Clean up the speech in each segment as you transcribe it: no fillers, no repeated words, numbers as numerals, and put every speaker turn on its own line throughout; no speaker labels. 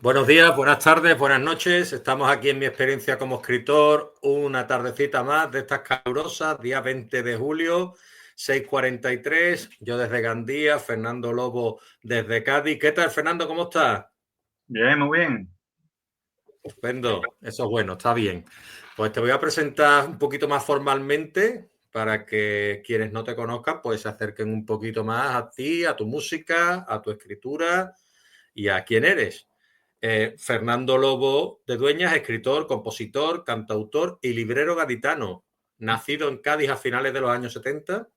Buenos días, buenas tardes, buenas noches. Estamos aquí en mi experiencia como escritor, una tardecita más de estas calurosas, día 20 de julio, 6:43. Yo desde Gandía, Fernando Lobo desde Cádiz. ¿Qué tal, Fernando? ¿Cómo estás?
Bien, muy bien.
Estupendo, eso es bueno, está bien. Pues te voy a presentar un poquito más formalmente para que quienes no te conozcan pues se acerquen un poquito más a ti, a tu música, a tu escritura y a quién eres. Fernando Lobo de Dueñas, escritor, compositor, cantautor y librero gaditano, nacido en Cádiz a finales de los años 70.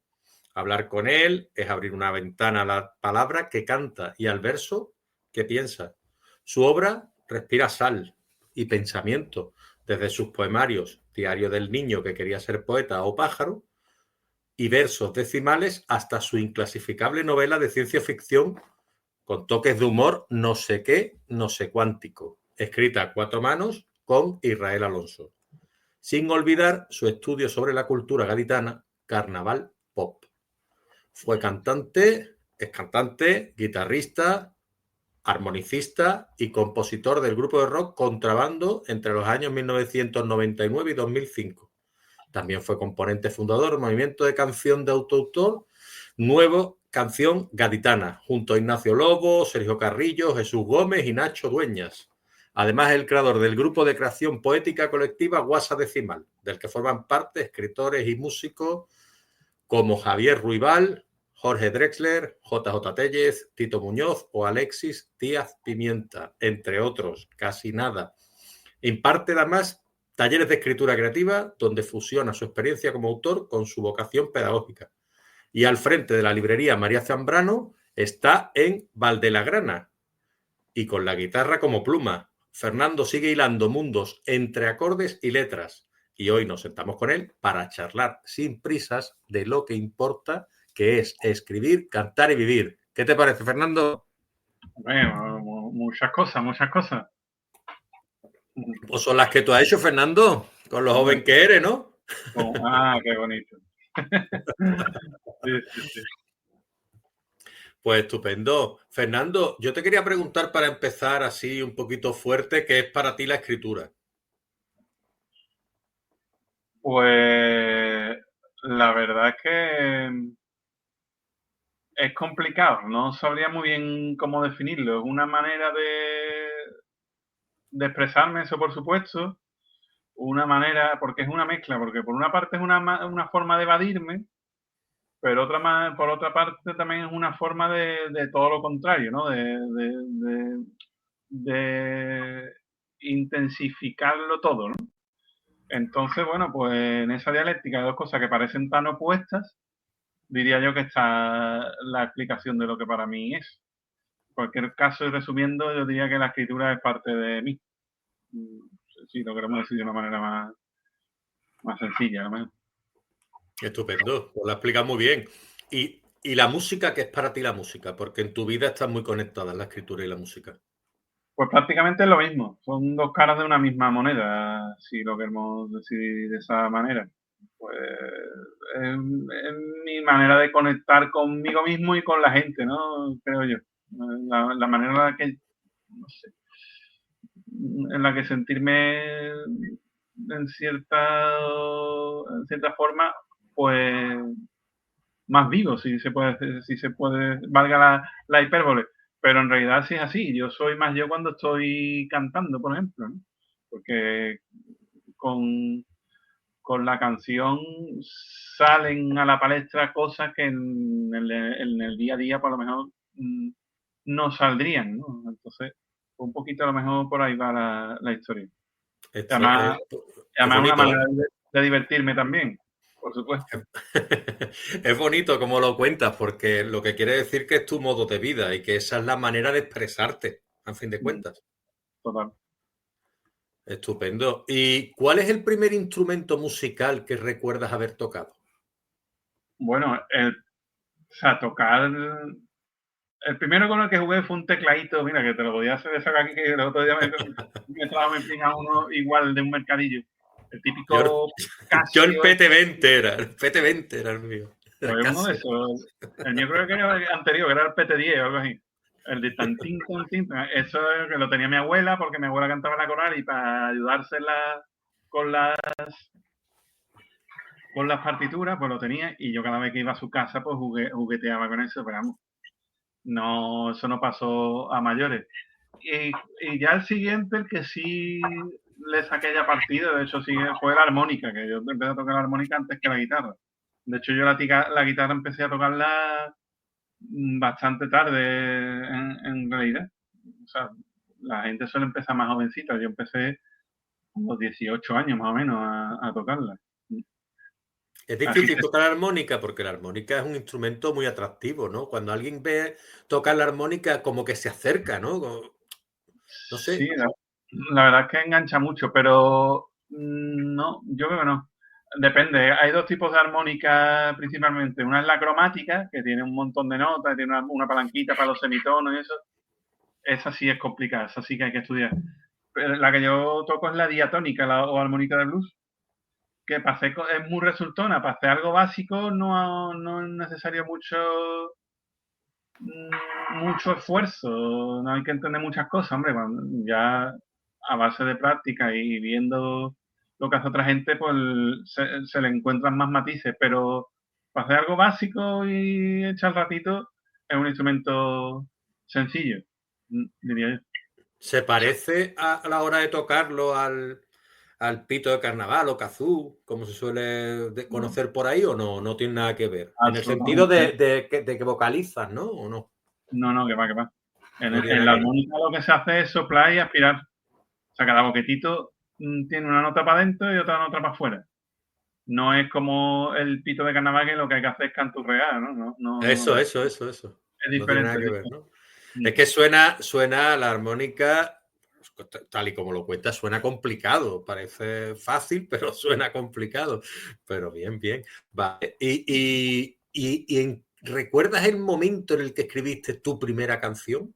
Hablar con él es abrir una ventana a la palabra que canta y al verso que piensa. Su obra respira sal y pensamiento, desde sus poemarios Diario del niño que quería ser poeta o Pájaro y versos decimales hasta su inclasificable novela de ciencia ficción con toques de humor no sé qué, no sé cuántico, escrita a cuatro manos con Israel Alonso. Sin olvidar su estudio sobre la cultura gaditana, Carnaval Pop. Fue cantante, es cantante, guitarrista, armonicista y compositor del grupo de rock Contrabando entre los años 1999 y 2005. También fue componente fundador del movimiento de canción de autoautor Nuevo Canción Gaditana, junto a Ignacio Lobo, Sergio Carrillo, Jesús Gómez y Nacho Dueñas. Además, es el creador del grupo de creación poética colectiva Guasa Decimal, del que forman parte escritores y músicos como Javier Ruibal, Jorge Drexler, JJ Tellez, Tito Muñoz o Alexis Díaz Pimienta, entre otros, casi nada. Imparte además talleres de escritura creativa donde fusiona su experiencia como autor con su vocación pedagógica. Y al frente de la librería María Zambrano está en Valdelagrana y con la guitarra como pluma. Fernando sigue hilando mundos entre acordes y letras y hoy nos sentamos con él para charlar sin prisas de lo que importa, que es escribir, cantar y vivir. ¿Qué te parece, Fernando?
Bueno, muchas cosas, muchas cosas.
Pues son las que tú has hecho, Fernando, con lo
Hombre,
joven que eres, ¿no?
qué bonito. Sí, sí, sí.
Pues estupendo. Fernando, yo te quería preguntar para empezar así un poquito fuerte, ¿qué es para ti la escritura?
Pues la verdad es que es complicado, no sabría muy bien cómo definirlo. Es una manera de expresarme, eso por supuesto, una manera, porque es una mezcla, porque por una parte es una forma de evadirme, pero por otra parte también es una forma de todo lo contrario, ¿no? De intensificarlo todo, ¿no? Entonces, bueno, pues en esa dialéctica de dos cosas que parecen tan opuestas, diría yo que está la explicación de lo que para mí es. En cualquier caso, y resumiendo, yo diría que la escritura es parte de mí. Si lo queremos decir de una manera más sencilla, a lo mejor.
Estupendo, pues lo explicas muy bien. Y la música, ¿qué es para ti la música? Porque en tu vida están muy conectadas la escritura y la música.
Pues prácticamente es lo mismo, son dos caras de una misma moneda, si lo queremos decir de esa manera. Pues es mi manera de conectar conmigo mismo y con la gente, ¿no? Creo yo. La manera en la que, no sé, en la que sentirme en cierta forma, pues más vivo, si se puede, valga la hipérbole. Pero en realidad sí es así. Yo soy más yo cuando estoy cantando, por ejemplo, ¿no? Porque con, con la canción salen a la palestra cosas que en el día a día, por lo mejor, no saldrían, ¿no? Entonces, un poquito a lo mejor por ahí va la historia.
Esto
Además,
es
además una
bonito,
manera de divertirme también, por supuesto.
es bonito como lo cuentas, porque lo que quiere decir que es tu modo de vida y que esa es la manera de expresarte, a fin de cuentas.
Total.
Estupendo. ¿Y cuál es el primer instrumento musical que recuerdas haber tocado?
Bueno, o sea, tocar. El primero con el que jugué fue un tecladito, mira, que te lo podía hacer de sacar aquí, que el otro día me pringa uno igual de un mercadillo. El
Yo,
típico
yo el
Casio,
PT-20 era, el PT-20 era el mío, era
pues uno de
Casio.
esos. El mío creo que era el anterior, que era el PT10 o algo así. El de tantín, tantín, eso es que lo tenía mi abuela, porque mi abuela cantaba en la coral y para ayudársela con las partituras, pues lo tenía y yo cada vez que iba a su casa, pues jugueteaba con eso, pero vamos, no, eso no pasó a mayores. Y ya el siguiente, el que sí le saqué ya partido, de hecho sí fue la armónica, que yo empecé a tocar la armónica antes que la guitarra. De hecho yo la guitarra empecé a tocarla bastante tarde en realidad. O sea, la gente suele empezar más jovencita. Yo empecé a los 18 años más o menos a tocarla.
Es
Así
difícil
que
tocar la armónica porque la armónica es un instrumento muy atractivo, ¿no? Cuando alguien ve tocar la armónica, como que se acerca, ¿no? No
sí,
sé.
la verdad es que engancha mucho, pero no, yo creo que no. Depende, hay dos tipos de armónica principalmente. Una es la cromática, que tiene un montón de notas, tiene una palanquita para los semitonos y eso. Esa sí es complicada, esa sí que hay que estudiar. Pero la que yo toco es la diatónica o armónica de blues, que para hacer, es muy resultona. Para hacer algo básico no es necesario mucho esfuerzo, no hay que entender muchas cosas, hombre, ya a base de práctica y viendo lo que hace otra gente, pues se le encuentran más matices, pero para hacer algo básico y echar ratito es un instrumento sencillo, diría yo.
¿Se parece a la hora de tocarlo al pito de carnaval o kazoo, como se suele conocer por ahí, o no? No tiene nada que ver. En el sentido
Absolutamente.
de que vocalizas, ¿no? ¿O no?
No, que va, que va.
No tiene
En
nada
la
que ver.
armónica lo que se hace es soplar y aspirar. O sea, cada boquetito tiene una nota para adentro y otra nota para afuera. No es como el pito de carnaval que lo que hay que hacer es canturrear, ¿no?
Eso,
Es
eso, eso, eso. No tiene
diferente,
nada
es
que ver,
diferente.
¿no? Es que suena la armónica, tal y como lo cuentas, suena complicado. Parece fácil, pero suena complicado. Pero bien, bien. Vale. ¿Recuerdas el momento en el que escribiste tu primera canción?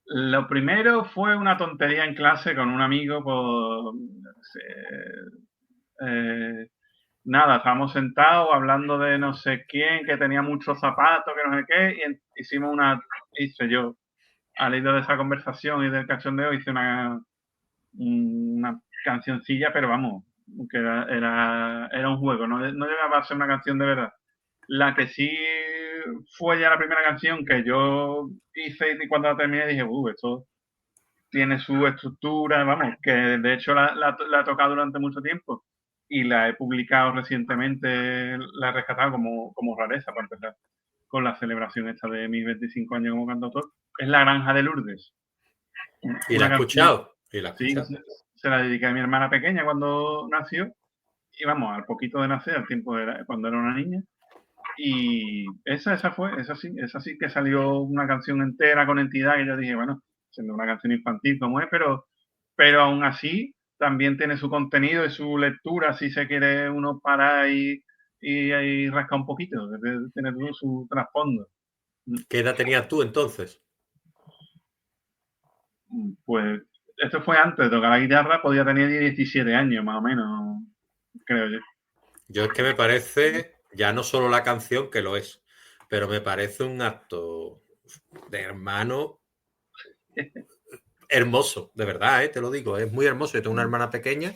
Lo primero fue una tontería en clase con un amigo eh, nada, estábamos sentados hablando de no sé quién, que tenía muchos zapatos, que no sé qué, y hice yo, al hilo de esa conversación y del cachondeo, hice una cancioncilla, pero vamos, que era un juego, no llegaba a ser una canción de verdad. La que sí fue ya la primera canción que yo hice y cuando la terminé dije, esto tiene su estructura, vamos, que de hecho la he tocado durante mucho tiempo y la he publicado recientemente, la he rescatado como rareza para empezar con la celebración esta de mis 25 años como cantautor. Es La Granja de Lourdes.
Y la he
Una canción,
escuchado. Y la he
sí,
escuchado.
se la dediqué a mi hermana pequeña cuando nació y vamos, al poquito de nacer, al tiempo cuando era una niña. Y esa sí que salió una canción entera con entidad que yo dije, bueno, siendo una canción infantil como es, pero aún así también tiene su contenido y su lectura si se quiere uno parar y rascar un poquito, tiene todo su trasfondo.
¿Qué edad tenías tú entonces?
Pues esto fue antes de tocar la guitarra, podía tener 17 años más o menos, creo yo.
Yo es que me parece, ya no solo la canción, que lo es, pero me parece un acto de hermano hermoso, de verdad, te lo digo, es muy hermoso. Yo tengo una hermana pequeña.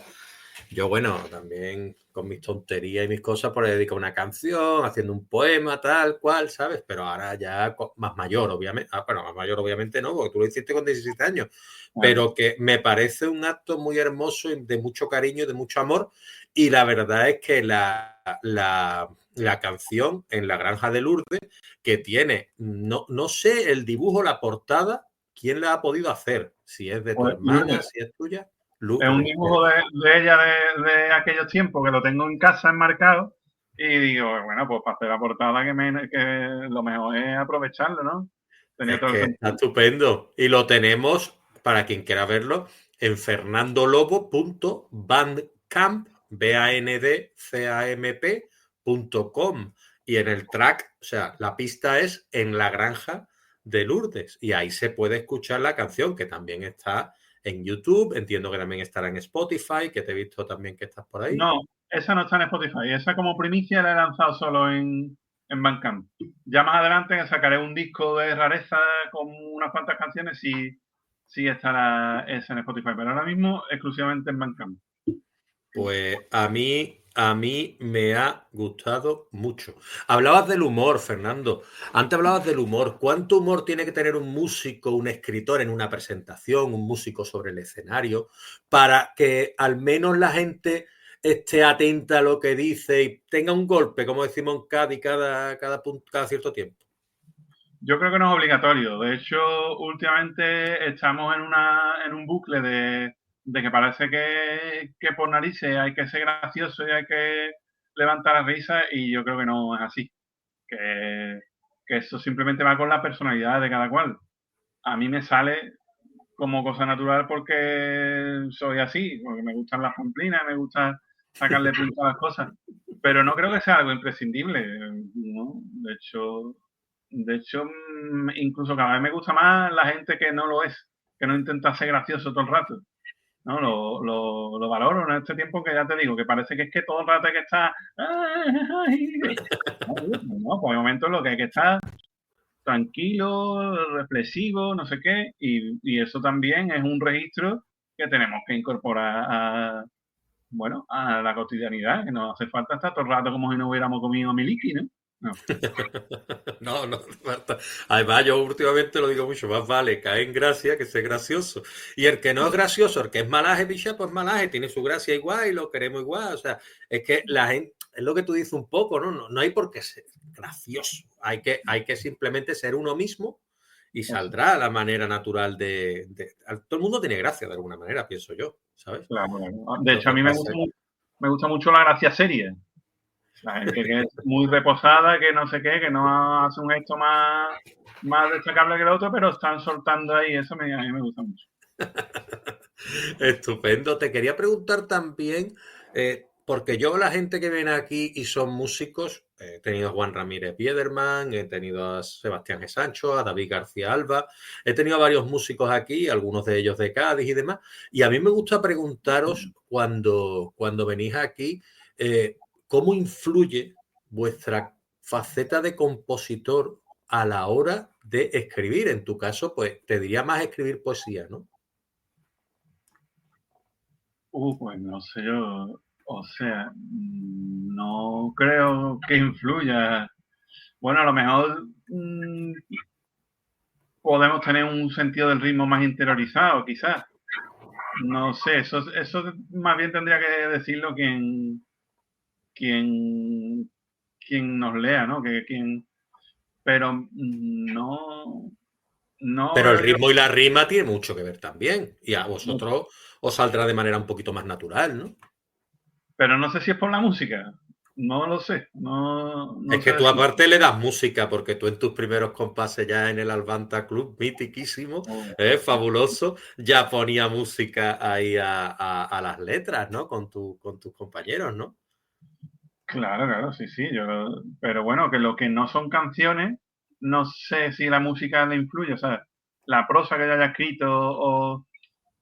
Yo, bueno, también con mis tonterías y mis cosas, pues le dedico una canción, haciendo un poema, tal cual, ¿sabes? Pero ahora ya más mayor, obviamente. Bueno, más mayor, obviamente no, porque tú lo hiciste con 17 años.
Claro.
Pero que me parece un acto muy hermoso, de mucho cariño y de mucho amor. Y la verdad es que la canción en La Granja de Lourdes, que tiene, no sé el dibujo, la portada, quién la ha podido hacer. Si es de tu
Pues
hermana,
Lourdes,
si es tuya.
es un dibujo de ella de aquellos tiempos que lo tengo en casa enmarcado y digo, bueno, pues para hacer la portada que lo mejor es aprovecharlo, ¿no? Tenía
Es
todo el
que está
sentido.
estupendo. Y lo tenemos, para quien quiera verlo, en fernandolobo.bandcamp, bandcamp.com. Y en el track, o sea, la pista es En la Granja de Lourdes. Y ahí se puede escuchar la canción, que también está en YouTube. Entiendo que también estará en Spotify, que te he visto también que estás por ahí.
No, esa no está en Spotify. Esa como primicia la he lanzado solo en en Bandcamp. Ya más adelante sacaré un disco de rareza con unas cuantas canciones si estará ese en Spotify, pero ahora mismo exclusivamente en Bandcamp.
Pues a mí me ha gustado mucho. Hablabas del humor, Fernando. Antes hablabas del humor. ¿Cuánto humor tiene que tener un músico, un escritor en una presentación, un músico sobre el escenario, para que al menos la gente esté atenta a lo que dice y tenga un golpe, como decimos en Cádiz, cada cierto tiempo?
Yo creo que no es obligatorio. De hecho, últimamente estamos en un bucle de que parece que por narices hay que ser gracioso y hay que levantar la risa y yo creo que no es así. Que, que eso simplemente va con la personalidad de cada cual. A mí me sale como cosa natural porque soy así, porque me gustan las pamplinas, me gusta sacarle punta a las cosas. Pero no creo que sea algo imprescindible, ¿no? De hecho, incluso cada vez me gusta más la gente que no lo es, que no intenta ser gracioso todo el rato. ¿No? Lo valoro en este tiempo que ya te digo, que parece que es que todo el rato hay que estar. No, pues hay momentos en los que hay que estar tranquilo, reflexivo, no sé qué, y eso también es un registro que tenemos que incorporar bueno, a la cotidianidad, que nos hace falta estar todo el rato como si no hubiéramos comido miliki, ¿no? No.
No, no hace falta. Además, yo últimamente lo digo mucho, más vale caer en gracia que ser gracioso. Y el que no es gracioso, el que es malaje, picha, pues malaje, tiene su gracia igual y lo queremos igual. O sea, es que la gente, es lo que tú dices un poco, ¿no? No hay por qué ser gracioso. Hay que simplemente ser uno mismo y
Eso,
saldrá la manera natural todo el mundo tiene gracia de alguna manera, pienso yo, ¿sabes?
claro, claro. De
Lo
hecho, a
que
mí
pasa es
me gusta mucho la gracia seria. La gente que es muy reposada, que no sé qué, que no hace un gesto más destacable que el otro, pero están soltando ahí, a mí me gusta mucho.
estupendo. Te quería preguntar también, porque yo la gente que viene aquí y son músicos, he tenido a Juan Ramírez Biederman, he tenido a Sebastián G. Sancho, a David García Alba, he tenido a varios músicos aquí, algunos de ellos de Cádiz y demás, y a mí me gusta preguntaros cuando venís aquí, ¿cómo influye vuestra faceta de compositor a la hora de escribir? En tu caso, pues te diría más escribir poesía, ¿no?
Pues no sé yo, o sea, no creo que influya. Bueno, a lo mejor podemos tener un sentido del ritmo más interiorizado, quizás. No sé, eso más bien tendría que decirlo quien, quien nos lea, ¿no? Pero no
Pero el
veo yo.
ritmo y la rima tiene mucho que ver también. Y a vosotros os saldrá de manera un poquito más natural, ¿no?
Pero no sé si es por la música. No lo sé. No
Es
sé
que tú
decir.
aparte le das música, porque tú en tus primeros compases ya en el Albanta Club, mitiquísimo, fabuloso, ya ponía música ahí a las letras, ¿no? Con tus compañeros, ¿no?
Claro, claro, sí, sí. Pero bueno, que lo que no son canciones, no sé si la música le influye. O sea, la prosa que yo haya escrito o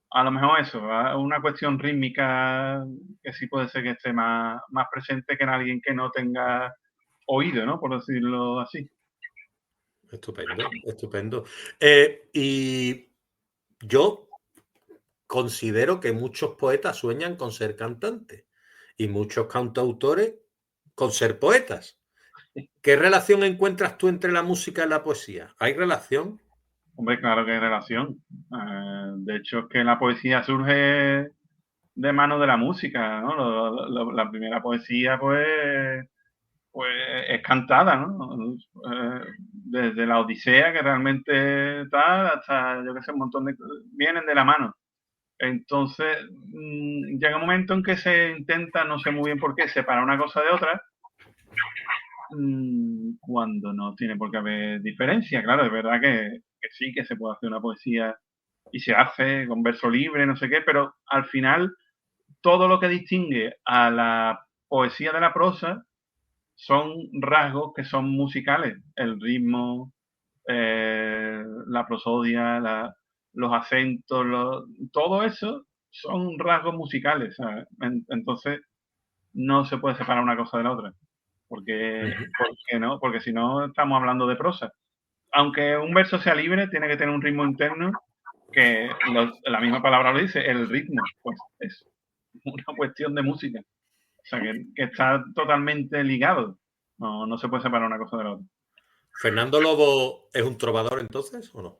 a lo mejor eso, una cuestión rítmica que sí puede ser que esté más presente que en alguien que no tenga oído, ¿no? Por decirlo así.
Estupendo, estupendo. Y yo considero que muchos poetas sueñan con ser cantantes y muchos cantautores con ser poetas. ¿Qué relación encuentras tú entre la música y la poesía? ¿Hay relación?
Hombre, claro que hay relación. De hecho, es que la poesía surge de mano de la música, ¿no? La primera poesía, pues es cantada, ¿no? Desde la Odisea, que realmente tal, hasta, yo qué sé, un montón de... vienen de la mano. Entonces, llega un momento en que se intenta, no sé muy bien por qué, separar una cosa de otra, cuando no tiene por qué haber diferencia. Claro, es verdad que sí, que se puede hacer una poesía y se hace con verso libre, no sé qué, pero al final todo lo que distingue a la poesía de la prosa son rasgos que son musicales, el ritmo, la prosodia, los acentos, todo eso son rasgos musicales, ¿sabes? Entonces no se puede separar una cosa de la otra. Porque, porque no, porque si no estamos hablando de prosa. Aunque un verso sea libre, tiene que tener un ritmo interno que la misma palabra lo dice, el ritmo, pues es una cuestión de música. O sea, que está totalmente ligado. No se puede separar una cosa de la otra.
¿Fernando Lobo es un trovador entonces o no?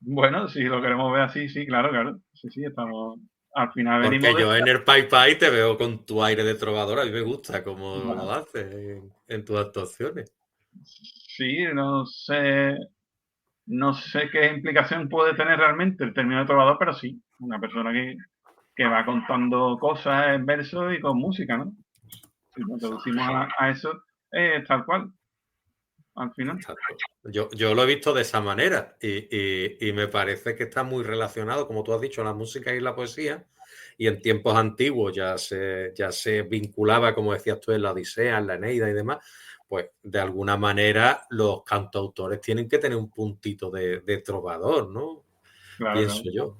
Bueno, si lo queremos ver así, sí, claro, claro. Sí, sí, estamos. Al final venimos
Porque
de.
yo en el Pai Pai te veo con tu aire de trovador, a mí me gusta cómo
Bueno,
lo haces en tus actuaciones.
sí, no sé qué implicación puede tener realmente el término de trovador, pero sí, una persona que va contando cosas en verso y con música, ¿no? Si lo traducimos a eso, es tal cual, al final.
Exacto. Yo lo he visto de esa manera y me parece que está muy relacionado, como tú has dicho, la música y la poesía. Y en tiempos antiguos ya se vinculaba, como decías tú, en la Odisea, en la Eneida y demás. Pues de alguna manera los cantautores tienen que tener un puntito de trovador, ¿no?
Claro,
Pienso
claro.
yo.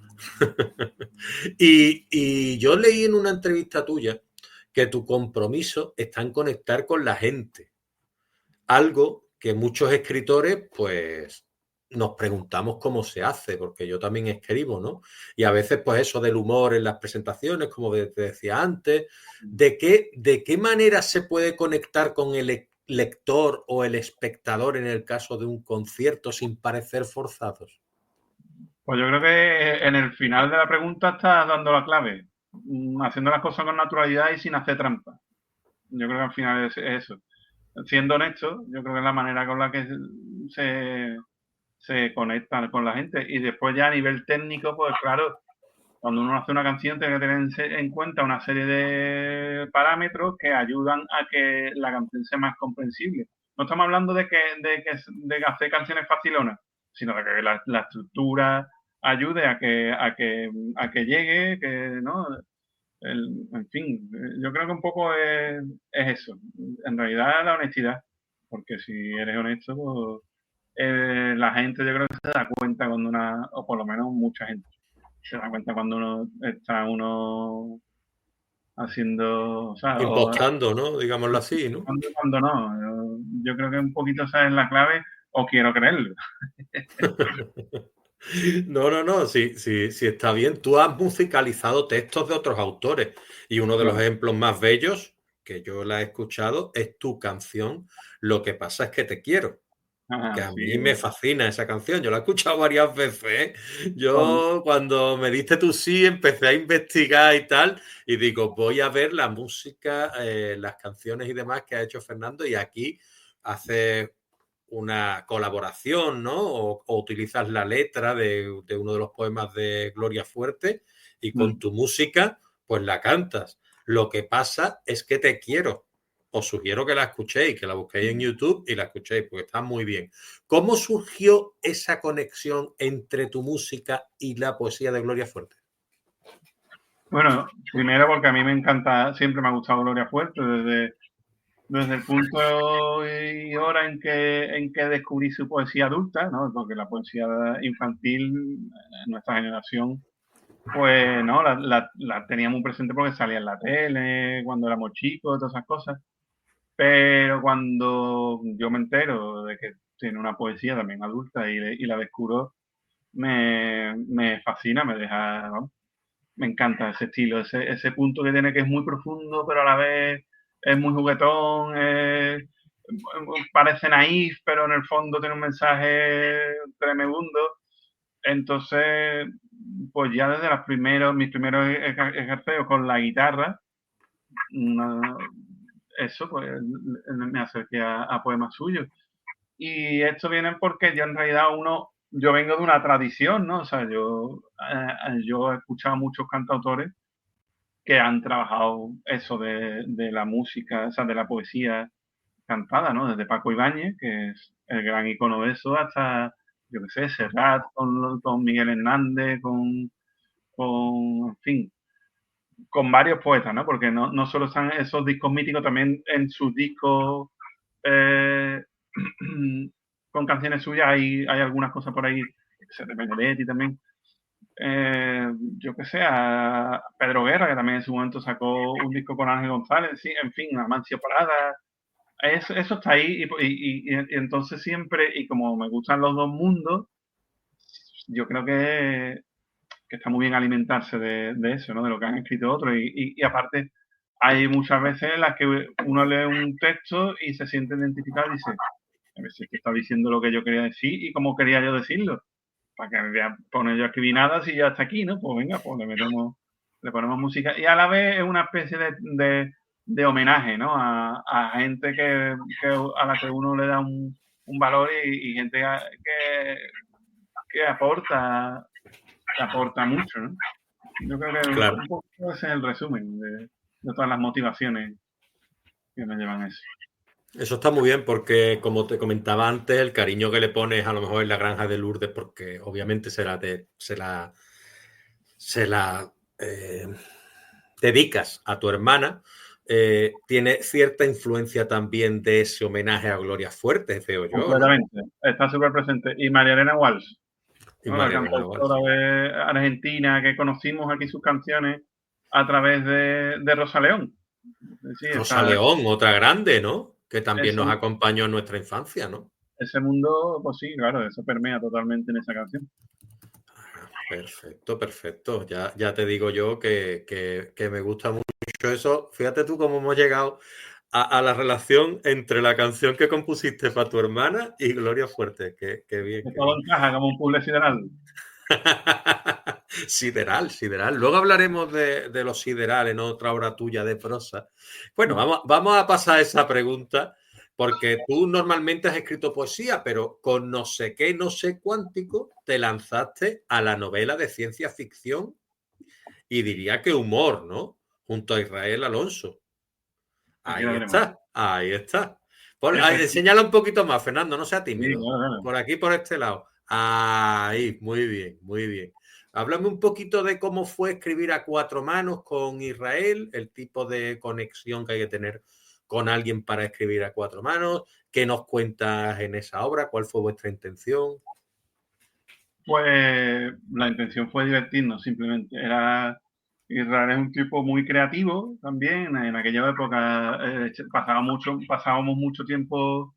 Y yo leí en una entrevista tuya que tu compromiso está en conectar con la gente. Algo que muchos escritores, pues, nos preguntamos cómo se hace, porque yo también escribo, ¿no? Y a veces, pues, eso del humor en las presentaciones, como te decía antes, ¿de qué manera se puede conectar con el lector o el espectador en el caso de un concierto sin parecer forzados?
Pues yo creo que en el final de la pregunta estás dando la clave, haciendo las cosas con naturalidad y sin hacer trampa. Yo creo que al final es eso. Siendo honesto, yo creo que es la manera con la que se conecta con la gente. Y después ya a nivel técnico, pues claro, cuando uno hace una canción tiene que tener en cuenta una serie de parámetros que ayudan a que la canción sea más comprensible. No estamos hablando de hacer canciones facilonas, sino de que la estructura ayude a que llegue, que no, en fin, yo creo que un poco es eso. En realidad la honestidad, porque si eres honesto, pues, la gente yo creo que se da cuenta cuando o por lo menos mucha gente se da cuenta cuando uno haciendo, o sea,
Impostando, ¿no? Digámoslo así, ¿no?
cuando no. Yo creo que un poquito esa es la clave, o quiero creerlo.
No, no, no, sí, sí, sí está bien. Tú has musicalizado textos de otros autores y uno de los
Claro.
ejemplos más bellos que yo la he escuchado es tu canción Lo que pasa es que te quiero, que a
Sí,
mí me fascina esa canción. Yo la he escuchado varias veces, ¿eh?
bueno,
Yo cuando me diste tu sí empecé a investigar y tal y digo, voy a ver la música, las canciones y demás que ha hecho Fernando y aquí hace una colaboración, ¿no? O utilizas la letra de uno de los poemas de Gloria Fuerte y con tu música, pues la cantas. Lo que pasa es que te quiero. Os sugiero que la escuchéis, que la busquéis en YouTube y la escuchéis, porque está muy bien. ¿Cómo surgió esa conexión entre tu música y la poesía de Gloria Fuerte?
Bueno, primero porque a mí me encanta, siempre me ha gustado Gloria Fuerte, desde el punto y hora en que descubrí su poesía adulta, ¿no? Porque la poesía infantil, en nuestra generación, pues no, la tenía muy presente porque salía en la tele, cuando éramos chicos, todas esas cosas. Pero cuando yo me entero de que tiene una poesía también adulta y la descubro, me fascina, me deja, vamos, me encanta ese estilo, ese punto que tiene que es muy profundo, pero a la vez es muy juguetón, parece naif, pero en el fondo tiene un mensaje tremebundo. Entonces, pues ya desde mis primeros ejercicios con la guitarra, no, eso, pues me acerqué a poemas suyos. Y esto viene porque yo en realidad yo vengo de una tradición, ¿no? O sea, yo he escuchado a muchos cantautores que han trabajado eso de la música, o sea, de la poesía cantada, ¿no? Desde Paco Ibáñez, que es el gran icono de eso, hasta, yo qué sé, Serrat, con Miguel Hernández, en fin, con varios poetas, ¿no? Porque no solo están esos discos míticos, también en sus discos eh, con canciones suyas hay algunas cosas por ahí, de Benedetti también. Yo que sé, a Pedro Guerra, que también en su momento sacó un disco con Ángel González, sí, en fin, Amancio Parada. Eso está ahí y entonces siempre, y como me gustan los dos mundos, yo creo que está muy bien alimentarse de eso, ¿no? De lo que han escrito otros. Y aparte, hay muchas veces en las que uno lee un texto y se siente identificado y dice, a ver si este está diciendo lo que yo quería decir y cómo quería yo decirlo. Para que me voy a poner yo a escribir nada si ya está aquí, ¿no? Pues venga, pues le ponemos música. Y a la vez es una especie de homenaje, ¿no? A gente a la que uno le da un valor y gente que aporta mucho, ¿no? Yo creo que
Claro.
un poco ese es el resumen de todas las motivaciones que me llevan a eso.
Eso está muy bien porque, como te comentaba antes, el cariño que le pones a lo mejor en la granja de Lourdes, porque obviamente se la dedicas a tu hermana, tiene cierta influencia también de ese homenaje a Gloria Fuertes, veo yo, ¿no?
Completamente. Está súper presente. Y María Elena Walsh,
Y
¿no? La
María Elena Walsh.
cantautora de Argentina, que conocimos aquí sus canciones a través de Rosa León. Sí,
Rosa León, otra grande, ¿no? Que también
ese,
nos acompañó en nuestra infancia, ¿no?
ese mundo, pues sí, claro, eso permea totalmente en esa canción.
Perfecto, perfecto. Ya te digo yo que me gusta mucho eso. Fíjate tú cómo hemos llegado a la relación entre la canción que compusiste para tu hermana y Gloria Fuerte. Qué bien,
Que
qué
todo
bien.
encaja como un puzzle sideral.
Sideral, sideral. Luego hablaremos de los siderales en otra hora tuya de prosa. Bueno, vamos a pasar a esa pregunta, porque tú normalmente has escrito poesía, pero con no sé qué, no sé cuántico, te lanzaste a la novela de ciencia ficción y diría que humor, ¿no? Junto a Israel Alonso.
Aquí la
Ahí
tenemos.
está, ahí está.
Efectivamente.
Enséñala un poquito más, Fernando, no sea
Sí,
tímido.
claro, claro.
Por aquí, por este lado. Ahí, muy bien, muy bien. Háblame un poquito de cómo fue escribir a cuatro manos con Israel, el tipo de conexión que hay que tener con alguien para escribir a cuatro manos. ¿Qué nos cuentas en esa obra? ¿Cuál fue vuestra intención?
Pues la intención fue divertirnos, simplemente. Israel es un tipo muy creativo también. En aquella época pasábamos mucho tiempo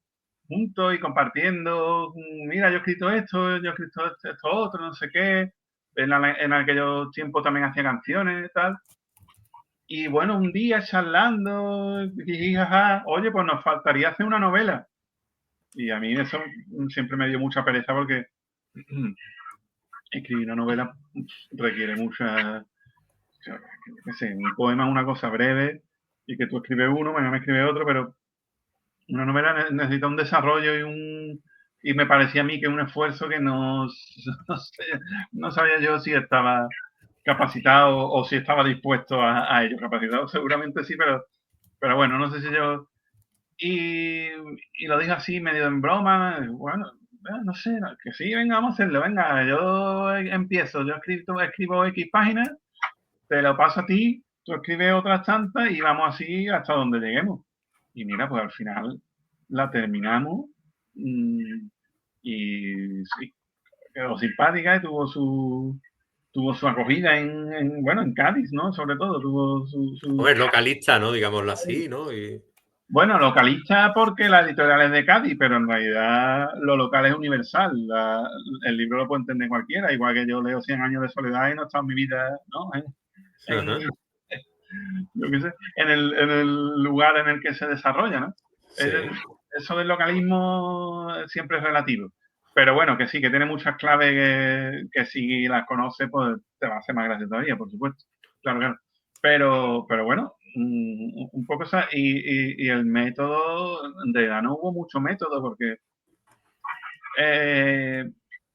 juntos y compartiendo. Mira, yo he escrito esto, yo he escrito esto otro, no sé qué. En aquellos tiempos también hacía canciones y tal. Y bueno, un día charlando, jiji, jaja, oye, pues nos faltaría hacer una novela. Y a mí eso siempre me dio mucha pereza porque escribir una novela requiere qué sé, un poema es una cosa breve y que tú escribes uno, mañana me escribe otro, pero una novela necesita un desarrollo y me parecía a mí que un esfuerzo que no sé, no sabía yo si estaba capacitado o si estaba dispuesto a ello. Capacitado seguramente sí, pero bueno, no sé si yo... Y, y lo dije así, medio en broma, bueno, no sé, que sí, venga, vamos a hacerlo, venga, yo empiezo, yo escribo X páginas, te lo paso a ti, tú escribes otras tantas y vamos así hasta donde lleguemos. Y mira, pues al final la terminamos mm, y sí, quedó simpática y tuvo su acogida bueno, en Cádiz, ¿no? Sobre todo,
Hombre, localista, ¿no? Digámoslo así, ¿no?
Bueno, localista porque la editorial es de Cádiz, pero en realidad lo local es universal. El libro lo puede entender cualquiera, igual que yo leo Cien años de soledad y no está en mi vida, ¿no? En,
Ajá,
yo qué sé, en el lugar en el que se desarrolla, ¿no?
sí.
Eso del localismo siempre es relativo. Pero bueno, que sí, que tiene muchas claves que si las conoces, pues te va a hacer más gracia todavía, por supuesto. Claro, claro. Pero bueno, un poco esa. Y el método, de verdad no hubo mucho método porque eh,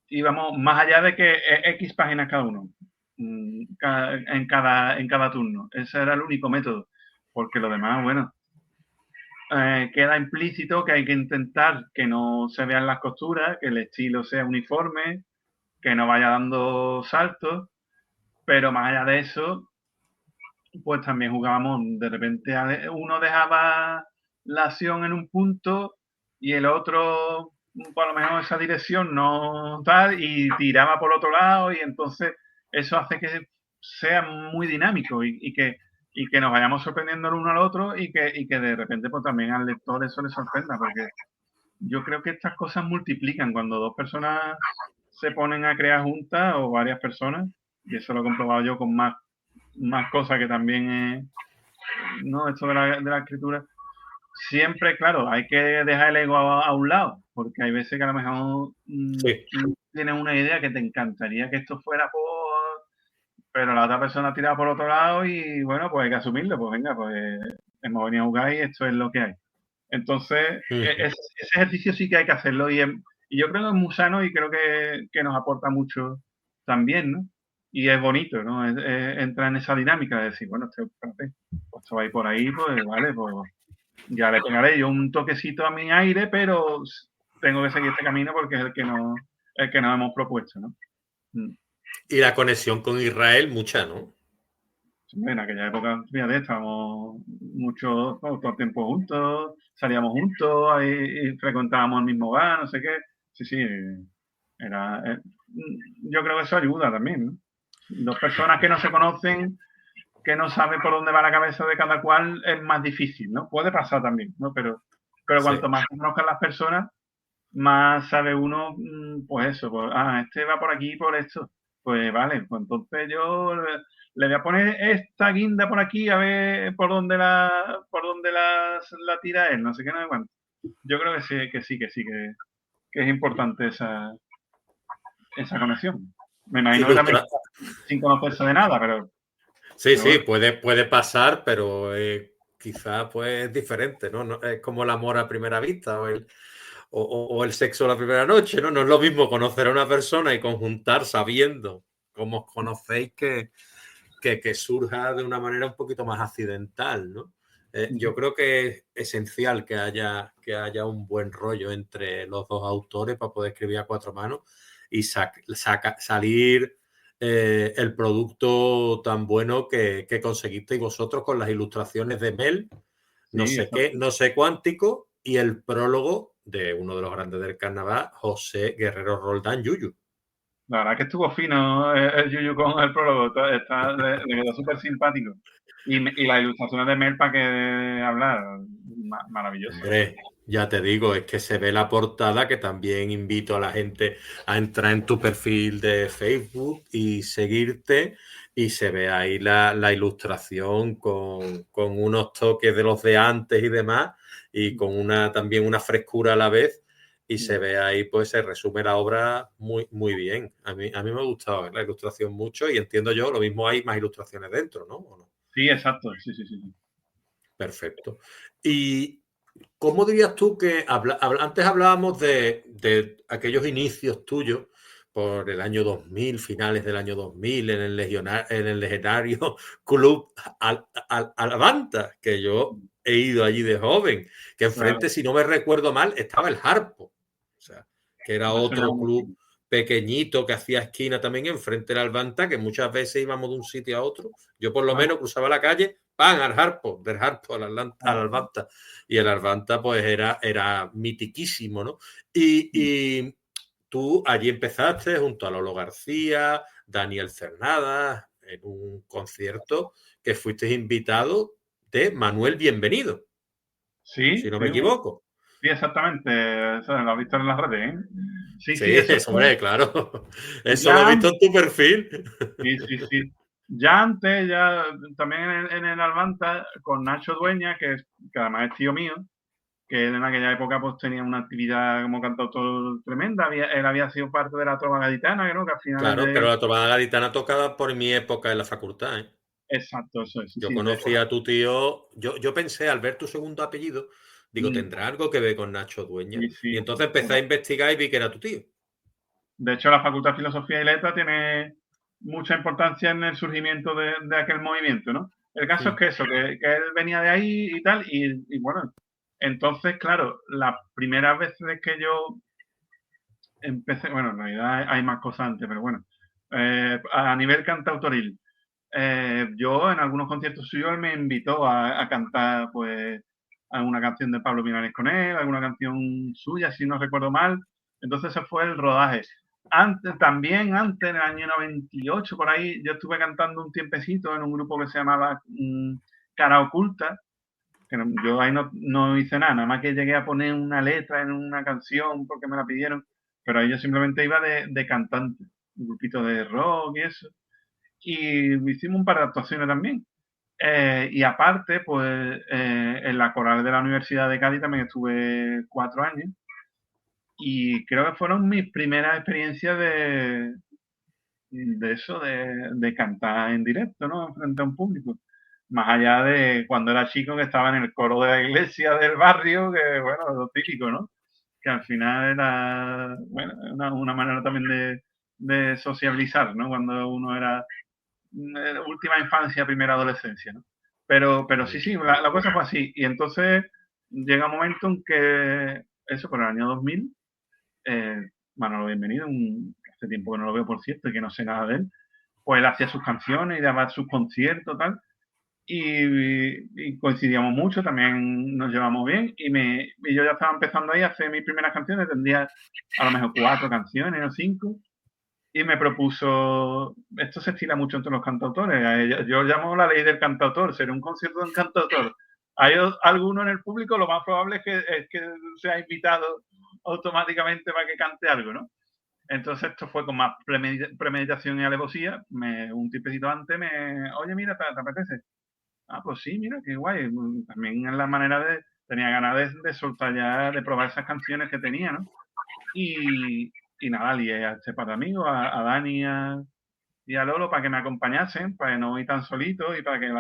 íbamos más allá de que X páginas cada uno, en cada turno. Ese era el único método, porque lo demás, bueno, queda implícito que hay que intentar que no se vean las costuras, que el estilo sea uniforme, que no vaya dando saltos, pero más allá de eso, pues también jugábamos, de repente uno dejaba la acción en un punto y el otro, por lo menos esa dirección no tal, y tiraba por otro lado y entonces eso hace que sea muy dinámico y que y que nos vayamos sorprendiendo el uno al otro y que de repente pues también al lector eso le sorprenda, porque yo creo que estas cosas multiplican cuando dos personas se ponen a crear juntas o varias personas, y eso lo he comprobado yo con más cosas que también es, ¿no? Esto de la escritura. Siempre, claro, hay que dejar el ego a un lado, porque hay veces que a lo mejor
Sí.
tú tienes una idea que te encantaría que esto fuera por, pero la otra persona ha tirado por otro lado y bueno, pues hay que asumirlo, pues venga, pues hemos venido a jugar y esto es lo que hay. Entonces, ese ejercicio sí que hay que hacerlo y yo creo que es muy sano y creo que nos aporta mucho también, ¿no? Y es bonito, ¿no? Entrar en esa dinámica de decir, bueno, espérate, pues esto va a ir por ahí, pues vale, pues ya le pegaré yo un toquecito a mi aire, pero tengo que seguir este camino porque es el que nos hemos propuesto, ¿no?
Y la conexión con Israel, mucha, ¿no?
En aquella época, fíjate, estábamos todo el tiempo juntos, salíamos juntos, ahí, y frecuentábamos el mismo bar, no sé qué. Sí, sí, yo creo que eso ayuda también, ¿no? Dos personas que no se conocen, que no saben por dónde va la cabeza de cada cual, es más difícil, ¿no? Puede pasar también, ¿no? Pero
Sí.
cuanto más se conozcan las personas, más sabe uno, pues eso, pues, este va por aquí por esto. Pues vale, pues entonces yo le voy a poner esta guinda por aquí a ver por dónde la tira él, no sé qué, no sé cuánto. Yo creo que es importante esa conexión. Me imagino que también
Ilustra.
sin conocerse de nada,
Sí,
pero
sí,
bueno,
puede pasar, pero quizá pues es diferente, ¿no? Es como el amor a primera vista o el sexo a la primera noche, ¿no? No es lo mismo conocer a una persona y conjuntar sabiendo cómo os conocéis que surja de una manera un poquito más accidental, ¿no? Yo creo que es esencial que haya un buen rollo entre los dos autores para poder escribir a cuatro manos y salir el producto tan bueno que conseguisteis vosotros con las ilustraciones de Mel, no
sí,
sé
exacto.
qué, no sé cuántico, y el prólogo de uno de los grandes del carnaval, José Guerrero Roldán Yuyu.
La verdad que estuvo fino el Yuyu con el prólogo, le quedó súper simpático. Y las ilustraciones de Mel, para que hablar, maravilloso.
Hombre, ya te digo, es que se ve la portada, que también invito a la gente a entrar en tu perfil de Facebook y seguirte, y se ve ahí la ilustración con unos toques de los de antes y demás, y con también una frescura a la vez, y se ve ahí, pues se resume la obra muy, muy bien. A mí me ha gustado la ilustración mucho, y entiendo yo, lo mismo hay más ilustraciones dentro, ¿no? ¿O no?
Sí, exacto, sí, sí, sí.
Perfecto. Y ¿cómo dirías tú que antes hablábamos de aquellos inicios tuyos por el año 2000, finales del año 2000, en el legendario Club Alavanta, que yo he ido allí de joven, que
Claro,
enfrente, si no me recuerdo mal, estaba el Harpo, o sea, que era
me suena
otro
mucho.
club pequeñito que hacía esquina también enfrente del Alvanta, que muchas veces íbamos de un sitio a otro. Yo por lo
Ajá,
menos cruzaba la calle, ¡pam! Al Harpo, del Harpo al
claro.
Alvanta. Y el Arvanta pues era mitiquísimo, ¿no? Y tú allí empezaste junto a Lolo García, Daniel Cernadas, en un concierto que fuiste invitado de Manuel Bienvenido,
Sí,
si no
sí,
me equivoco.
sí, exactamente. Eso lo has visto en las redes, ¿eh? Sí,
Sí,
sí, eso
eso,
fue
hombre, claro. Eso lo he
ya,
visto en tu perfil.
sí, sí, sí. Ya antes, ya también en el Alvanta, con Nacho Dueña, que además es tío mío, que él en aquella época pues tenía una actividad como cantautor tremenda. Él había sido parte de la trova gaditana, ¿no? Que al final
Claro, pero
de...
la Tomada Gaditana tocaba por mi época en la facultad, ¿eh?
Exacto, eso es, sí,
Yo
sí.
conocí a tu tío, yo pensé al ver tu segundo apellido, digo,
Mm,
¿tendrá algo que ver con Nacho Dueña?
sí,
Y
sí.
entonces empecé a investigar y vi que era tu tío.
De hecho, la Facultad de Filosofía y Letras tiene mucha importancia en el surgimiento de aquel movimiento, ¿no? El caso es
Mm.
que eso, que él venía de ahí y tal, y bueno, entonces, claro, las primeras veces que yo empecé, bueno, en realidad hay más cosas antes, pero bueno, a nivel cantautoril, yo en algunos conciertos suyos él me invitó a cantar, pues, alguna canción de Pablo Milanés con él, alguna canción suya, si no recuerdo mal. Entonces ese fue el rodaje. también antes, en el año 98, por ahí, yo estuve cantando un tiempecito en un grupo que se llamaba Cara Oculta, que yo ahí no hice nada más que llegué a poner una letra en una canción porque me la pidieron, pero ahí yo simplemente iba de cantante, un grupito de rock y eso. Y hicimos un par de actuaciones también. Y aparte, pues en la coral de la Universidad de Cádiz también estuve 4 años. Y creo que fueron mis primeras experiencias de eso, de cantar en directo, ¿no? Frente a un público. Más allá de cuando era chico que estaba en el coro de la iglesia del barrio, que bueno, lo típico, ¿no? Que al final era, bueno, una manera también de sociabilizar, ¿no? Cuando uno era última infancia, primera adolescencia, ¿no? Pero sí, la cosa fue así. Y entonces llega un momento en que, eso, por el año 2000, Manolo Bienvenido, hace tiempo que no lo veo, por cierto, y que no sé nada de él, pues él hacía sus canciones y daba sus conciertos, tal, y coincidíamos mucho, también nos llevamos bien, y yo ya estaba empezando ahí a hacer mis primeras canciones, tendría a lo mejor 4 canciones o 5, y me propuso, esto se estila mucho entre los cantautores, yo llamo la ley del cantautor, ser un concierto de un cantautor. Hay alguno en el público, lo más probable es que sea invitado automáticamente para que cante algo, ¿no? Entonces esto fue con más premeditación y alevosía. Un tipecito antes oye, mira, ¿te apetece? Ah, pues sí, mira, qué guay. También es la manera tenía ganas de soltar ya, de probar esas canciones que tenía, ¿no? Y nada, lié a este par de amigos, a Dani y a Lolo para que me acompañasen, para que no ir tan solito y para que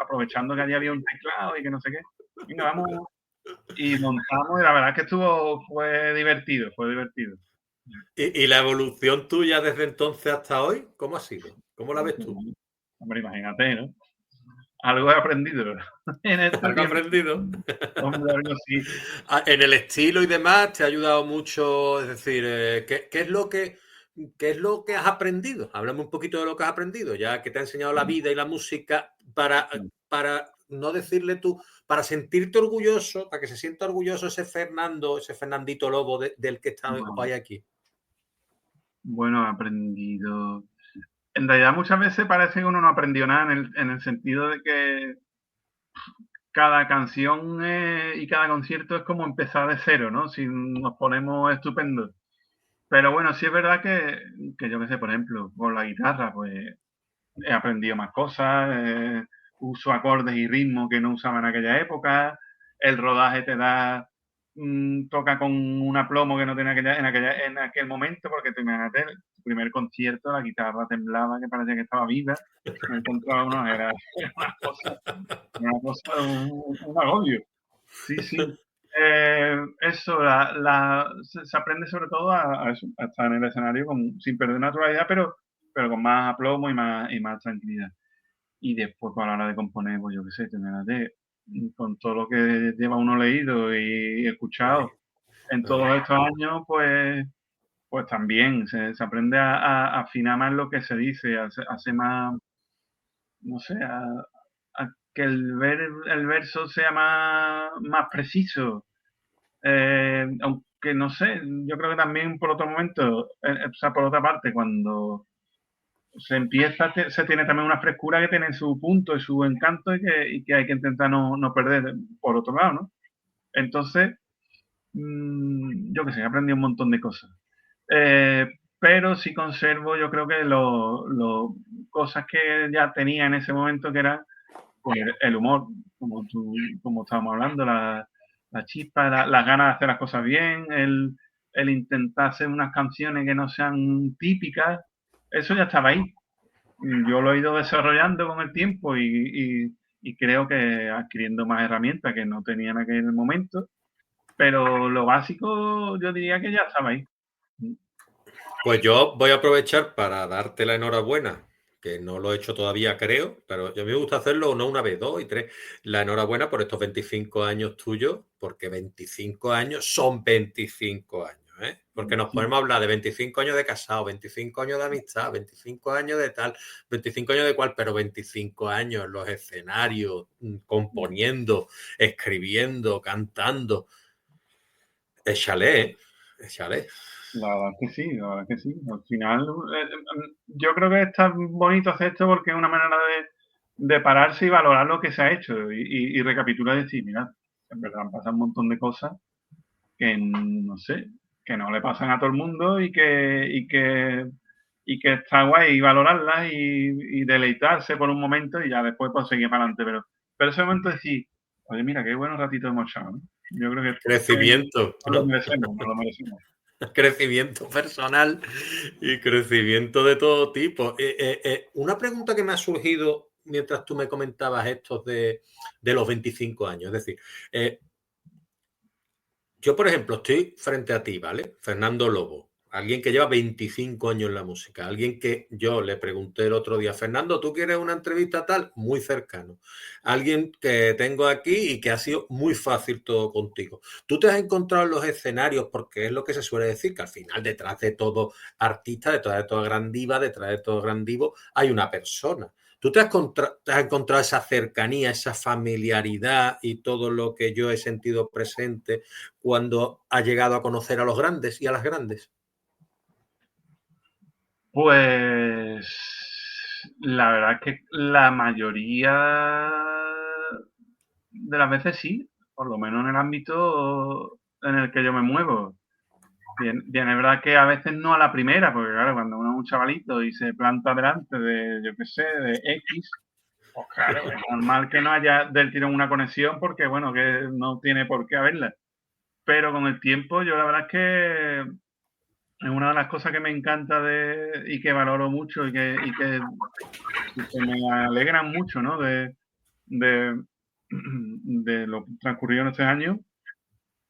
aprovechando que allí había un teclado y que no sé qué. Venga, vamos. Y montamos y la verdad es que fue divertido, fue divertido.
¿Y la evolución tuya desde entonces hasta hoy, cómo ha sido? ¿Cómo la ves tú?
Hombre, imagínate, ¿no? Algo he aprendido en este
¿Algo
tiempo.
aprendido?
Hombre, algo sí.
En el estilo y demás te ha ayudado mucho, es decir, ¿qué es lo que has aprendido? Háblame un poquito de lo que has aprendido, ya que te ha enseñado la vida y la música para no decirle tú, para sentirte orgulloso, para que se sienta orgulloso ese Fernando, ese Fernandito Lobo del que está hoy aquí.
Bueno, he aprendido. En realidad muchas veces parece que uno no aprendió nada en el sentido de que cada canción y cada concierto es como empezar de cero, ¿no? Si nos ponemos estupendos. Pero bueno, sí es verdad que yo qué sé, por ejemplo, con la guitarra, pues he aprendido más cosas, uso acordes y ritmos que no usaba en aquella época, el rodaje te da, toca con un aplomo que no tenía en aquel momento, porque te imagínate, el primer concierto, la guitarra temblaba, que parecía que estaba viva, me encontraba era una cosa, un agobio. Sí, sí. Eso, se aprende sobre todo a eso, a estar en el escenario sin perder naturalidad, pero con más aplomo y más tranquilidad. Y después, pues, a la hora de componer, pues yo qué sé, con todo lo que lleva uno leído y escuchado en todos estos años, pues también se aprende a afinar más lo que se dice, hace más, no sé, a que el verso sea más preciso. Aunque no sé, yo creo que también por otro momento, o sea, por otra parte, cuando se tiene también una frescura que tiene su punto y su encanto y que hay que intentar no perder por otro lado, ¿no? Entonces, yo que sé, he aprendido un montón de cosas. Pero sí conservo, yo creo que cosas que ya tenía en ese momento, que era pues, el humor, como estábamos hablando, la chispa, las ganas de hacer las cosas bien, el intentar hacer unas canciones que no sean típicas, eso ya estaba ahí. Yo lo he ido desarrollando con el tiempo y creo que adquiriendo más herramientas que no tenía en aquel momento, pero lo básico yo diría que ya estaba ahí.
Pues yo voy a aprovechar para darte la enhorabuena, que no lo he hecho todavía, creo, pero yo me gusta hacerlo no una vez, 2 y 3. La enhorabuena por estos 25 años tuyos, porque 25 años son 25 años, ¿eh? Porque nos podemos hablar de 25 años de casado, 25 años de amistad, 25 años de tal, 25 años de cual, pero 25 años en los escenarios, componiendo, escribiendo, cantando. Échale, échale.
La verdad es que sí, la verdad es que sí. Al final, yo creo que está bonito hacer esto porque es una manera de pararse y valorar lo que se ha hecho y recapitular y decir, mira, en verdad han pasado un montón de cosas que no sé, que no le pasan a todo el mundo y que está guay valorarlas y deleitarse por un momento y ya después pues seguir para adelante. Pero ese momento de decir, oye, mira, qué buenos ratitos hemos echado, ¿no? Yo creo que
Crecimiento,
nos lo
¿no?
merecemos, nos lo merecemos.
Crecimiento personal y crecimiento de todo tipo. Una pregunta que me ha surgido mientras tú me comentabas estos de los 25 años, es decir, yo, por ejemplo, estoy frente a ti, ¿vale? Fernando Lobo, alguien que lleva 25 años en la música, alguien que yo le pregunté el otro día, Fernando, ¿tú quieres una entrevista tal? Muy cercano. Alguien que tengo aquí y que ha sido muy fácil todo contigo. Tú te has encontrado en los escenarios, porque es lo que se suele decir, que al final detrás de todo artista, detrás de todo gran diva, detrás de todo gran divo, hay una persona. ¿Tú te has encontrado esa cercanía, esa familiaridad y todo lo que yo he sentido presente cuando ha llegado a conocer a los grandes y a las grandes?
Pues la verdad es que la mayoría de las veces sí, por lo menos en el ámbito en el que yo me muevo. Bien, bien, es verdad que a veces no a la primera, porque claro, cuando uno es un chavalito y se planta delante de, yo qué sé, de X, pues claro, es normal que no haya del tirón una conexión porque, bueno, que no tiene por qué haberla. Pero con el tiempo, yo la verdad es que es una de las cosas que me encanta y que valoro mucho y que me alegran mucho, ¿no? De, de lo transcurrido en estos años,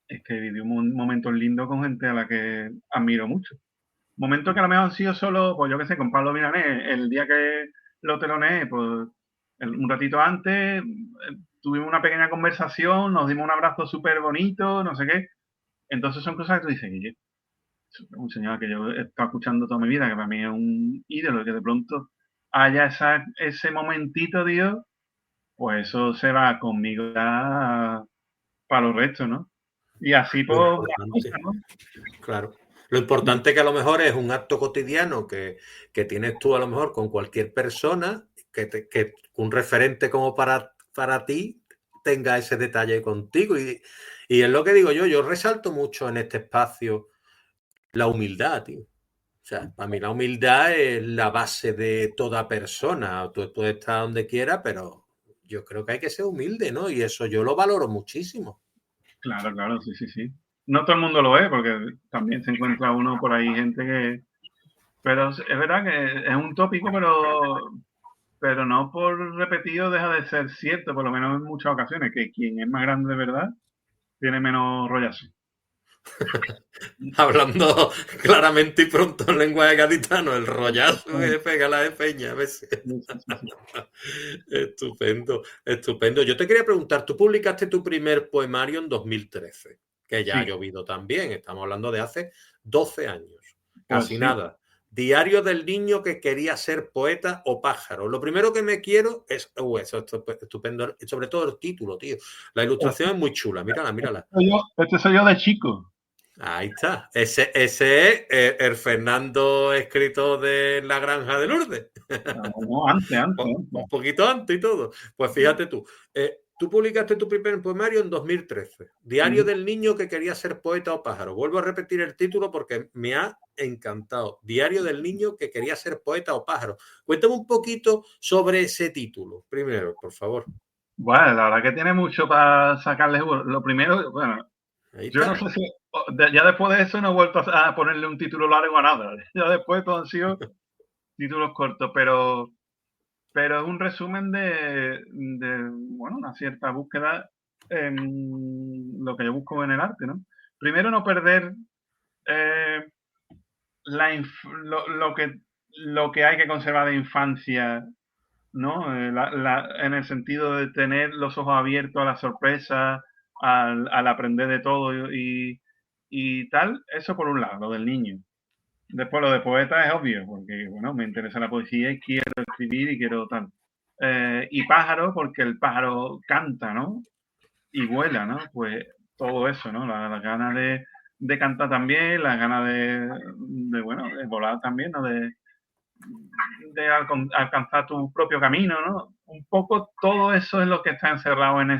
es que viví un momento lindo con gente a la que admiro mucho. Momentos que a lo mejor han sido solo, pues yo qué sé, con Pablo Milanés, el día que lo teloneé, pues un ratito antes, tuvimos una pequeña conversación, nos dimos un abrazo súper bonito, no sé qué. Entonces son cosas que tú dices, Guille, un señor que yo he estado escuchando toda mi vida, que para mí es un ídolo, que de pronto haya ese momentito, Dios, pues eso se va conmigo ya para los restos, ¿no? Y así
Lo
pues, las cosas,
importante,
¿no?
claro. Lo importante que a lo mejor es un acto cotidiano que tienes tú a lo mejor con cualquier persona, que un referente como para ti tenga ese detalle contigo. Y es lo que digo yo resalto mucho en este espacio la humildad, tío. O sea, para mí la humildad es la base de toda persona. Tú puedes estar donde quieras, pero yo creo que hay que ser humilde, ¿no? Y eso yo lo valoro muchísimo.
Claro, claro, sí, sí, sí. No todo el mundo lo es, porque también se encuentra uno por ahí gente que... Pero es verdad que es un tópico, pero no por repetido deja de ser cierto, por lo menos en muchas ocasiones, que quien es más grande de verdad tiene menos rollazo.
Hablando claramente y pronto en lenguaje gaditano, el rollazo que pega la de Peña a veces.
Sí, sí, sí, sí.
Estupendo, estupendo. Yo te quería preguntar, tú publicaste tu primer poemario en 2013, que ya ha
Sí,
llovido también, estamos hablando de hace 12 años,
pues
casi
sí.
nada. Diario del niño que quería ser poeta o pájaro. Lo primero que me quiero es, eso es estupendo, sobre todo el título, tío. La ilustración es muy chula, mírala, mírala.
Este soy yo de chico.
Ahí está. Ese es el Fernando escritor de La Granja de Lourdes.
No,
Un
antes.
poquito antes y todo. Pues fíjate tú. Tú publicaste tu primer poemario en 2013. Diario
Ujú.
del niño que quería ser poeta o pájaro. Vuelvo a repetir el título porque me ha encantado. Diario del niño que quería ser poeta o pájaro. Cuéntame un poquito sobre ese título, primero, por favor.
Bueno, la verdad que tiene mucho para sacarle jugo. Lo primero, bueno,
Ahí
yo no
está.
sé si ya después de eso no he vuelto a ponerle un título largo a nada. Ya después todo han sido títulos cortos, pero es un resumen de, bueno, una cierta búsqueda en lo que yo busco en el arte, ¿no? Primero, no perder eh, lo que hay que conservar de infancia, ¿no? En el sentido de tener los ojos abiertos a la sorpresa, al aprender de todo y tal, eso por un lado, lo del niño. Después lo de poeta es obvio, porque bueno, me interesa la poesía y quiero escribir y quiero tal. Y pájaro, porque el pájaro canta, ¿no? Y vuela, ¿no? Pues todo eso, ¿no? La ganas de cantar también, las ganas bueno, de volar también, ¿no? De alcanzar tu propio camino, ¿no? Un poco todo eso es lo que está encerrado en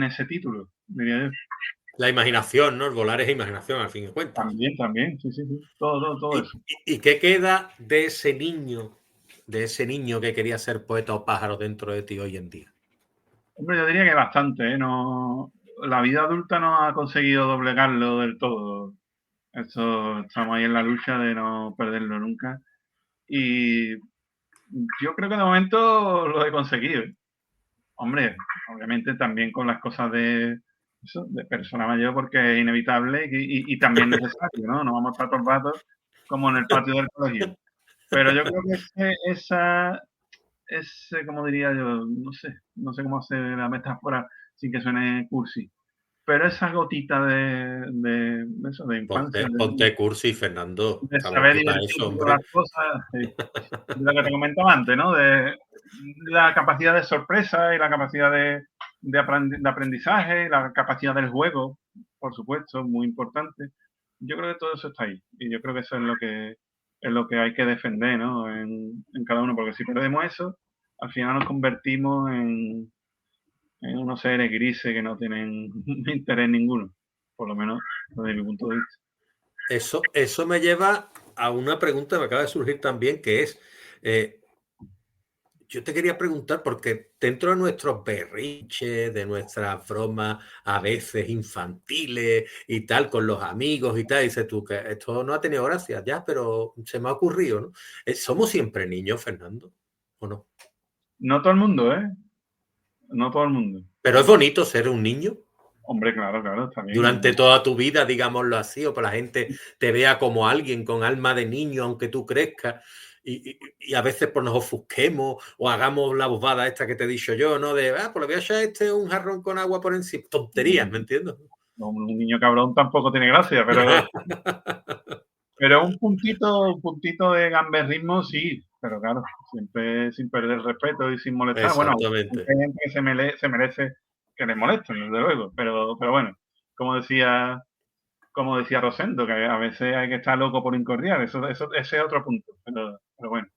ese título, diría yo.
La imaginación, ¿no? El volar es imaginación, al fin y cuentas.
También, sí, sí, sí. Todo eso.
¿Y qué queda de ese niño que quería ser poeta o pájaro dentro de ti hoy en día?
Hombre, yo diría que bastante, ¿eh? No, la vida adulta no ha conseguido doblegarlo del todo. Eso, estamos ahí en la lucha de no perderlo nunca. Y yo creo que de momento lo he conseguido. Hombre, obviamente también con las cosas de persona mayor, porque es inevitable y también necesario, ¿no? No vamos a estar todo el rato como en el patio del colegio. Pero yo creo que como diría yo, no sé cómo hacer la metáfora sin que suene cursi, pero esa gotita de infancia,
Ponte cursi, Fernando.
de
Estamos
saber
aquí para eso,
divertirte con
hombre.
las cosas, de lo que te comentaba antes, ¿no? De la capacidad de sorpresa y la capacidad de aprendizaje y la capacidad del juego, por supuesto, muy importante. Yo creo que todo eso está ahí y yo creo que eso es lo que hay que defender, ¿no? En cada uno, porque si perdemos eso, al final nos convertimos en unos seres grises que no tienen interés ninguno, por lo menos desde mi punto de vista.
Eso me lleva a una pregunta que me acaba de surgir también, que es, yo te quería preguntar, porque dentro de nuestros berrinches, de nuestras bromas a veces infantiles y tal, con los amigos y tal, dices tú que esto no ha tenido gracia, ya, pero se me ha ocurrido, ¿no? ¿Somos siempre niños, Fernando? ¿O no?
No todo el mundo, ¿eh? No todo el mundo.
Pero es bonito ser un niño.
Hombre, claro, claro, está
Durante
bien.
toda tu vida, digámoslo así, o que la gente te vea como alguien con alma de niño, aunque tú crezcas, y a veces pues nos ofusquemos o hagamos la bobada esta que te he dicho yo, ¿no? De, pues le voy a echar un jarrón con agua por encima. Tonterías, ¿me entiendes?
Un niño cabrón tampoco tiene gracia, pero un puntito de gamberrismo sí, pero claro, siempre sin perder el respeto y sin molestar. Bueno,
Exactamente.
hay gente que se merece que le molesten, desde luego, pero bueno, como decía, como decía Rosendo, que a veces hay que estar loco por incordiar, ese es otro punto, pero bueno.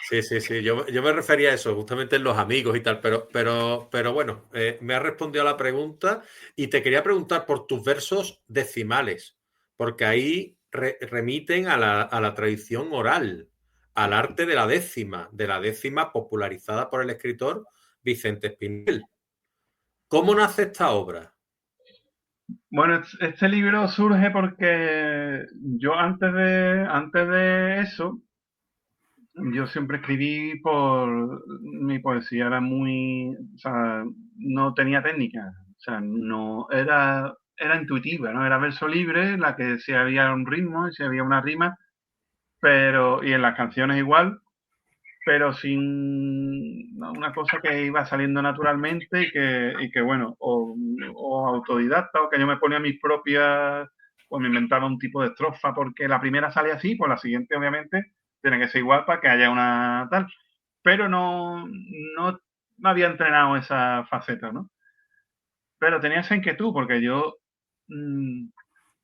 Sí, sí, sí. Yo me refería a eso, justamente en los amigos y tal, pero bueno, me has respondido a la pregunta y te quería preguntar por tus versos decimales, porque ahí remiten a la tradición oral, al arte de la décima popularizada por el escritor Vicente Espinel. ¿Cómo nace esta obra?
Bueno, este libro surge porque yo antes de eso, yo siempre escribí mi poesía era o sea, no tenía técnica, o sea, no era intuitiva, ¿no? Era verso libre, en la que si había un ritmo y si había una rima, y en las canciones igual, pero sin una cosa que iba saliendo naturalmente y que bueno, o autodidacta, o que yo me ponía mis propias, o me inventaba un tipo de estrofa, porque la primera sale así, pues la siguiente obviamente tiene que ser igual para que haya una tal, pero no me había entrenado esa faceta, ¿no? Pero tenía esa inquietud, porque yo,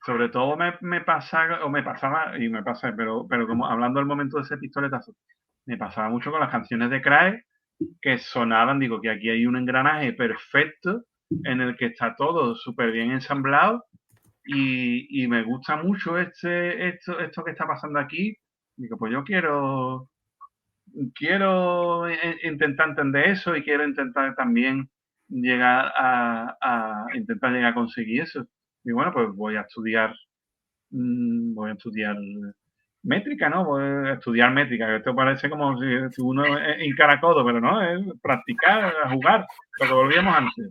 sobre todo me pasaba, y me pasa, pero como hablando del momento de ese pistoletazo, me pasaba mucho con las canciones de Crae, que sonaban, digo, que aquí hay un engranaje perfecto en el que está todo súper bien ensamblado y me gusta mucho esto que está pasando aquí. Digo, pues yo quiero intentar entender eso y quiero intentar también llegar intentar llegar a conseguir eso. Y bueno, pues voy a estudiar métrica, ¿no? Voy a estudiar métrica, que esto parece como si uno encara codo, pero no, es practicar, jugar, lo que volvíamos antes.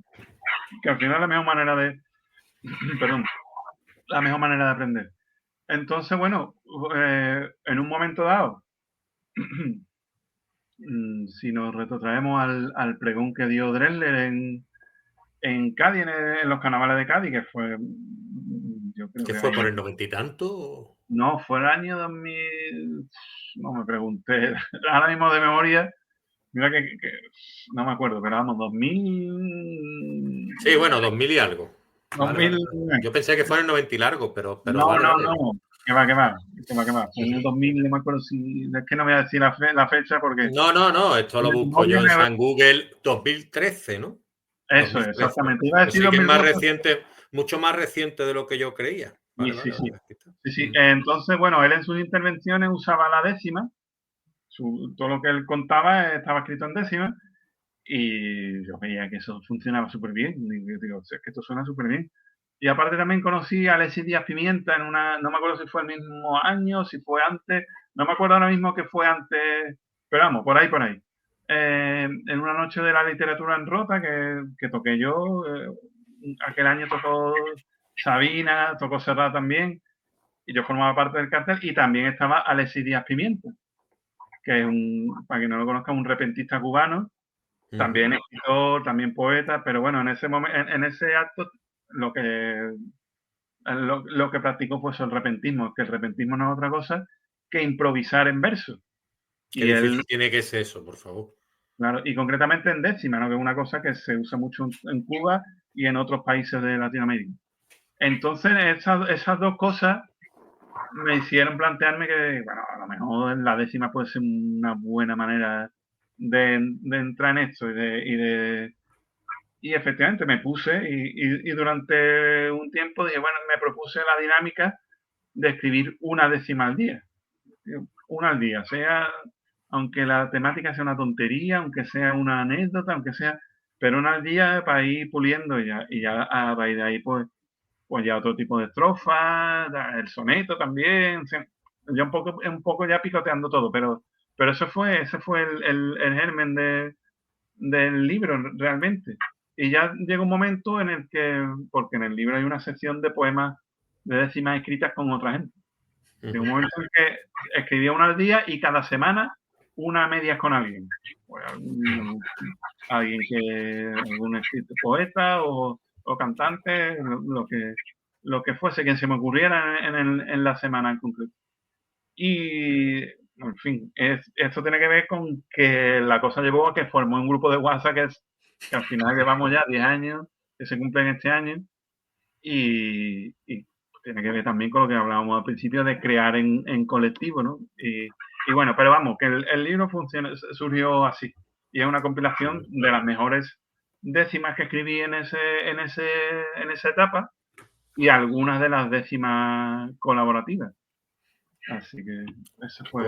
Que al final es la mejor manera perdón, la mejor manera de aprender. Entonces, bueno, en un momento dado, si nos retrotraemos al pregón que dio Drexler en Cádiz, en los carnavales de Cádiz, que fue, yo creo
¿Qué
que
fue
año.
por el 90 y tanto?
No, fue el año 2000. No me pregunté. Ahora mismo de memoria, mira no me acuerdo, pero vamos, 2000.
Sí, bueno, 2000 y algo. Vale, vale, vale.
2009.
Yo pensé que fuera el 90 y largo, pero
No,
vale,
no,
vale.
no. Que va, que va. Que va, que va. En el 2000, no me acuerdo si... Es que no voy a decir la fecha porque...
No, no, no, esto lo busco yo en
noviembre,
San Google 2013, ¿no?
eso es,
2013.
exactamente. Iba a
Pues
decir
sí que es más
2012.
reciente, mucho más reciente de lo que yo creía.
Sí,
Vale,
sí,
vale,
sí.
vale. Aquí está.
Sí, sí. Entonces, bueno, él en sus intervenciones usaba la décima. Todo lo que él contaba estaba escrito en décima. Y yo veía que eso funcionaba súper bien. Digo, es que esto suena súper bien. Y aparte también conocí a Alexis Díaz Pimienta en una, no me acuerdo si fue el mismo año, si fue antes, no me acuerdo ahora mismo que fue antes, pero vamos, por ahí, por ahí. En una noche de la literatura en Rota que toqué yo, aquel año tocó Sabina, tocó Serrat también, y yo formaba parte del cartel, y también estaba Alexis Díaz Pimienta, que es un, para quien no lo conozca, un repentista cubano, también escritor, también poeta, pero bueno, en ese momento, en ese acto, lo que lo que practicó fue el repentismo, que el repentismo no es otra cosa que improvisar en verso.
Qué
Y él,
difícil tiene que ser eso, por favor.
claro, y concretamente en décima, ¿no? Que es una cosa que se usa mucho en Cuba y en otros países de Latinoamérica. Entonces, esas dos cosas me hicieron plantearme que, bueno, a lo mejor la décima puede ser una buena manera de entrar en esto y efectivamente me puse y durante un tiempo dije, bueno, me propuse la dinámica de escribir una décima al día. Una al día, sea, aunque la temática sea una tontería, aunque sea una anécdota, aunque sea, pero una al día para ir puliendo y ya a raíz de ahí pues ya otro tipo de estrofas, el soneto también, o sea, ya un poco ya picoteando todo, pero ese fue el germen del libro realmente. Y ya llega un momento en el que, porque en el libro hay una sección de poemas de décimas escritas con otra gente. Llegó un momento en que escribía una al día y cada semana una a medias con alguien. Pues alguien algún escritor, poeta o cantante, lo que fuese, quien se me ocurriera en la semana en concreto. Y, en fin, esto tiene que ver con que la cosa llevó a que formó un grupo de WhatsApp que al final llevamos ya 10 años, que se cumplen este año, y tiene que ver también con lo que hablábamos al principio de crear en colectivo, ¿no? Y bueno, pero vamos, que el libro surgió así. Y es una compilación de las mejores décimas que escribí en esa etapa y algunas de las décimas colaborativas. Así que eso fue.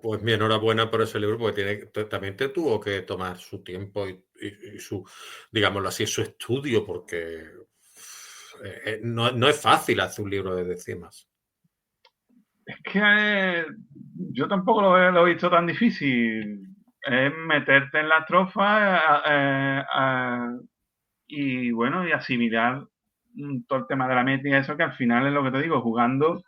Pues mi enhorabuena por ese libro, porque también te tuvo que tomar su tiempo y su, digámoslo así, su estudio, porque no es fácil hacer un libro de décimas.
Es que yo tampoco lo he visto tan difícil. Es meterte en la estrofa y bueno, y asimilar todo el tema de la métrica, eso que al final es lo que te digo, jugando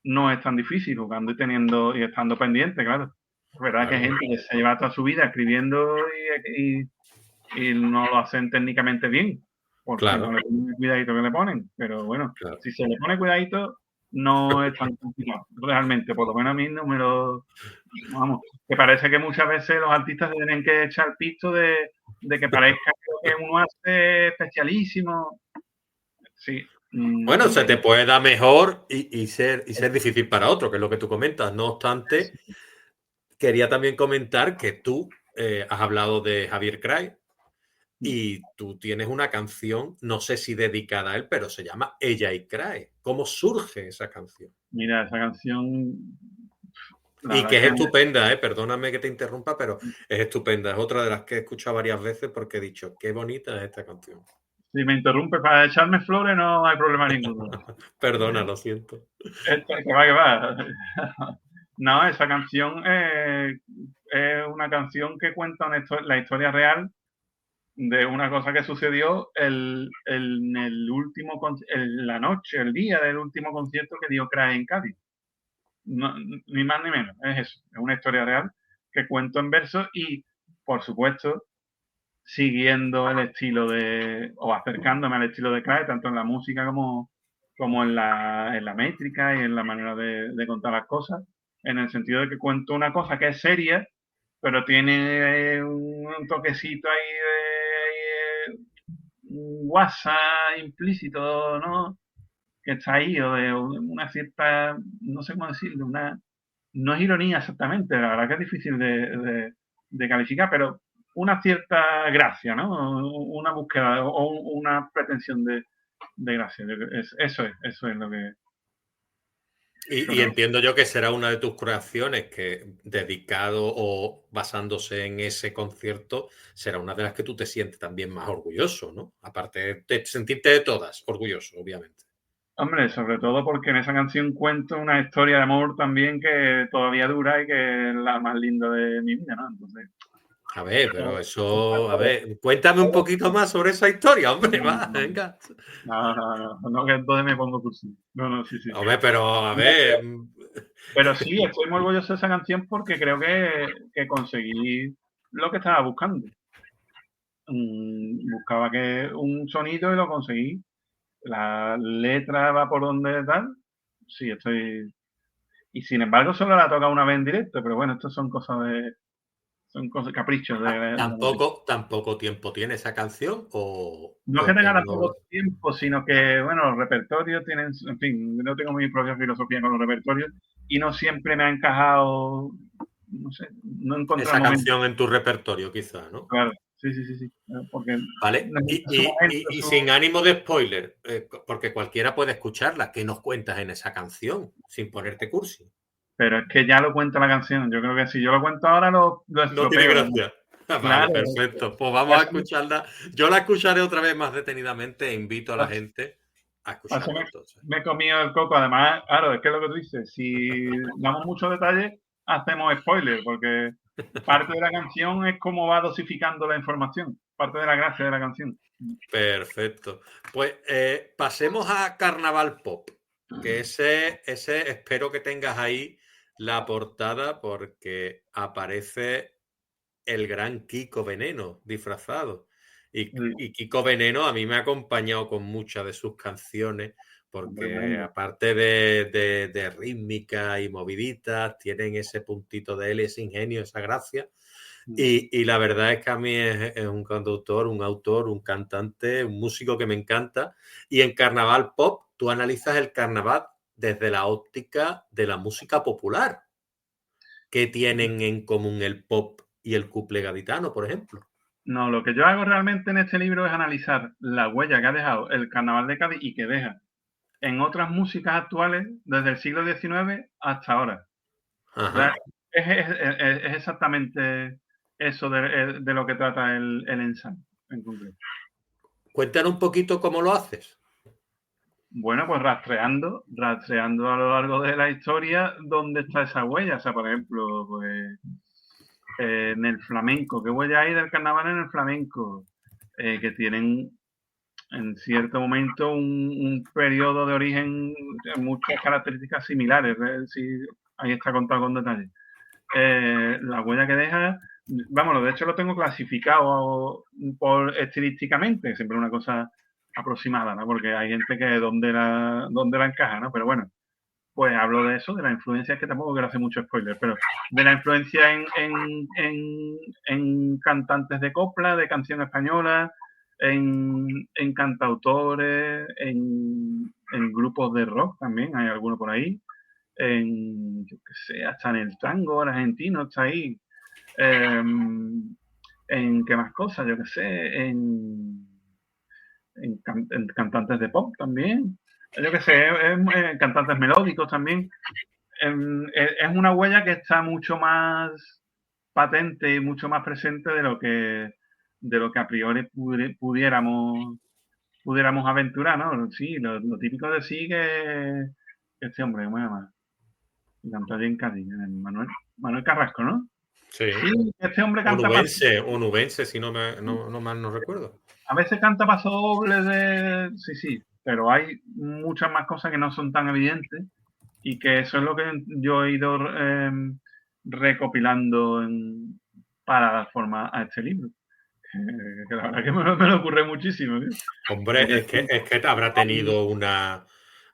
no es tan difícil, jugando y teniendo y estando pendiente, claro. Es verdad que hay
Claro,
gente que se lleva toda su vida escribiendo y no lo hacen técnicamente bien, porque no
claro,
le ponen el cuidadito que le ponen. Pero bueno,
claro.
si se le pone cuidadito, no es tan complicado. Realmente, por lo menos a mí no me lo... Vamos, que parece que muchas veces los artistas se tienen que echar pisto de que parezca que uno hace especialísimo. Sí.
Bueno, se te puede dar mejor y ser difícil para otro, que es lo que tú comentas. No obstante, quería también comentar que tú has hablado de Javier Cray y tú tienes una canción, no sé si dedicada a él, pero se llama Ella y Cray. ¿Cómo surge esa canción?
Mira, esa canción, la
Y
verdad
que es
que
estupenda, perdóname que te interrumpa, pero es estupenda. Es otra de las que he escuchado varias veces porque he dicho, qué bonita es esta canción.
si me interrumpe para echarme flores no hay problema ninguno.
Perdona, lo siento.
Que va, que va. No, esa canción es una canción que cuenta la historia real de una cosa que sucedió en el último, la noche, el día del último concierto que dio Craig en Cádiz. No, ni más ni menos, es eso, es una historia real que cuento en verso y, por supuesto, siguiendo el estilo o acercándome al estilo de Craig, tanto en la música como en la métrica y en la manera de contar las cosas, en el sentido de que cuento una cosa que es seria, pero tiene un toquecito ahí WhatsApp implícito, ¿no? Que está ahí, o de una cierta, no sé cómo decirlo, no es ironía exactamente, la verdad que es difícil de calificar, pero una cierta gracia, ¿no? Una búsqueda o una pretensión de gracia. Eso es lo
Y
que
entiendo yo que será una de tus creaciones que, dedicado o basándose en ese concierto, será una de las que tú te sientes también más orgulloso, ¿no? Aparte de sentirte de todas, orgulloso, obviamente.
Hombre, sobre todo porque en esa canción cuento una historia de amor también que todavía dura y que es la más linda de mi vida, ¿no? Entonces,
A ver, pero eso, a
todo,
ver, cuéntame un
todo,
poquito más sobre esa historia, hombre,
no,
va,
no,
venga.
no, que entonces me pongo cursi. No, sí, sí.
Hombre, pero a
No,
ver,
pero sí, estoy muy orgulloso de esa canción porque creo que conseguí lo que estaba buscando. Buscaba que un sonido y lo conseguí. La letra va por donde tal. Sí, estoy. Y sin embargo, solo la toca una vez en directo, pero bueno, estos son cosas, caprichos de la música.
tampoco tiempo tiene esa canción
No es que
o que
tenga
no.
tampoco tiempo, sino que, bueno, los repertorios tienen, en fin, no tengo mi propia filosofía con los repertorios y no siempre me ha encajado, no sé, no he encontrado
Esa
el momento.
canción en tu repertorio, quizá, ¿no?
Claro, sí, sí, sí, sí, porque
Vale,
necesita su momento,
y sin ánimo de spoiler, porque cualquiera puede escucharla, ¿qué nos cuentas en esa canción? Sin ponerte cursi.
pero es que ya lo cuenta la canción. Yo creo que si yo lo cuento ahora lo
No tiene
estropeo, ¿no?
gracia. Vale,
Claro,
perfecto. Pues vamos a
eso,
escucharla. Yo la escucharé otra vez más detenidamente e invito a la
eso
gente a
eso
escucharla entonces.
me he comido el coco. Además, claro, es que es lo que tú dices, si damos muchos detalles, hacemos spoiler, porque parte de la canción es cómo va dosificando la información, parte de la gracia de la canción.
Perfecto. Pues pasemos a Carnaval Pop, que ese espero que tengas ahí la portada porque aparece el gran Kiko Veneno disfrazado. Y Kiko Veneno a mí me ha acompañado con muchas de sus canciones porque
Tremendo.
aparte de rítmica y moviditas, tienen ese puntito de él, ese ingenio, esa gracia. Y la verdad es que a mí es un cantautor, un autor, un cantante, un músico que me encanta. Y en Carnaval Pop, tú analizas el carnaval desde la óptica de la música popular. ¿Qué tienen en común el pop y el cuplé gaditano, por ejemplo?
No, lo que yo hago realmente en este libro es analizar la huella que ha dejado el Carnaval de Cádiz y que deja en otras músicas actuales desde el siglo XIX hasta ahora.
Ajá.
Es exactamente eso de lo que trata el ensayo en concreto.
Cuéntanos un poquito cómo lo haces.
Bueno, pues rastreando a lo largo de la historia dónde está esa huella. O sea, por ejemplo, pues en el flamenco, ¿qué huella hay del carnaval en el flamenco? Que tienen en cierto momento un periodo de origen de muchas características similares. Sí, ahí está contado con detalle. La huella que deja, vamos, de hecho lo tengo clasificado por estilísticamente, siempre una cosa aproximada, ¿no? Porque hay gente que dónde la encaja, ¿no? Pero bueno, pues hablo de eso, de la influencia, es que tampoco quiero hacer mucho spoiler, pero de la influencia en cantantes de copla, de canción española, en cantautores, en grupos de rock también, hay alguno por ahí, yo qué sé, hasta en el tango el argentino está ahí, eh, en qué más cosas, yo qué sé, en cantantes de pop también, yo qué sé, cantantes melódicos también. Es una huella que está mucho más patente y mucho más presente de lo que a priori pudiéramos aventurar, ¿no? Sí, lo típico de sí que este hombre, ¿cómo se llama? Que canta allí en Cádiz, Manuel Carrasco, ¿no?
Sí.
Sí, este hombre canta paso.
Onubense, si no mal no recuerdo.
A veces canta paso doble de. Sí, sí, pero hay muchas más cosas que no son tan evidentes y que eso es lo que yo he ido recopilando para dar forma a este libro. Que la verdad que me lo ocurre muchísimo, tío.
Hombre, es que habrá tenido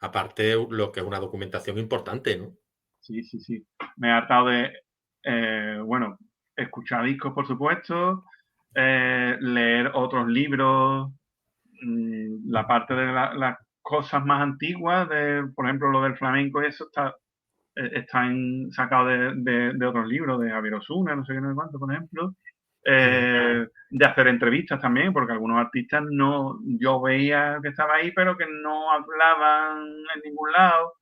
aparte lo que es una documentación importante, ¿no?
Sí, sí, sí. Me he hartado de, bueno, escuchar discos, por supuesto, leer otros libros, la parte de las cosas más antiguas, por ejemplo, lo del flamenco y eso está sacado de otros libros, de Javier Osuna, no sé qué, no sé cuánto, por ejemplo. De hacer entrevistas también, porque algunos artistas yo veía que estaba ahí, pero que no hablaban en ningún lado,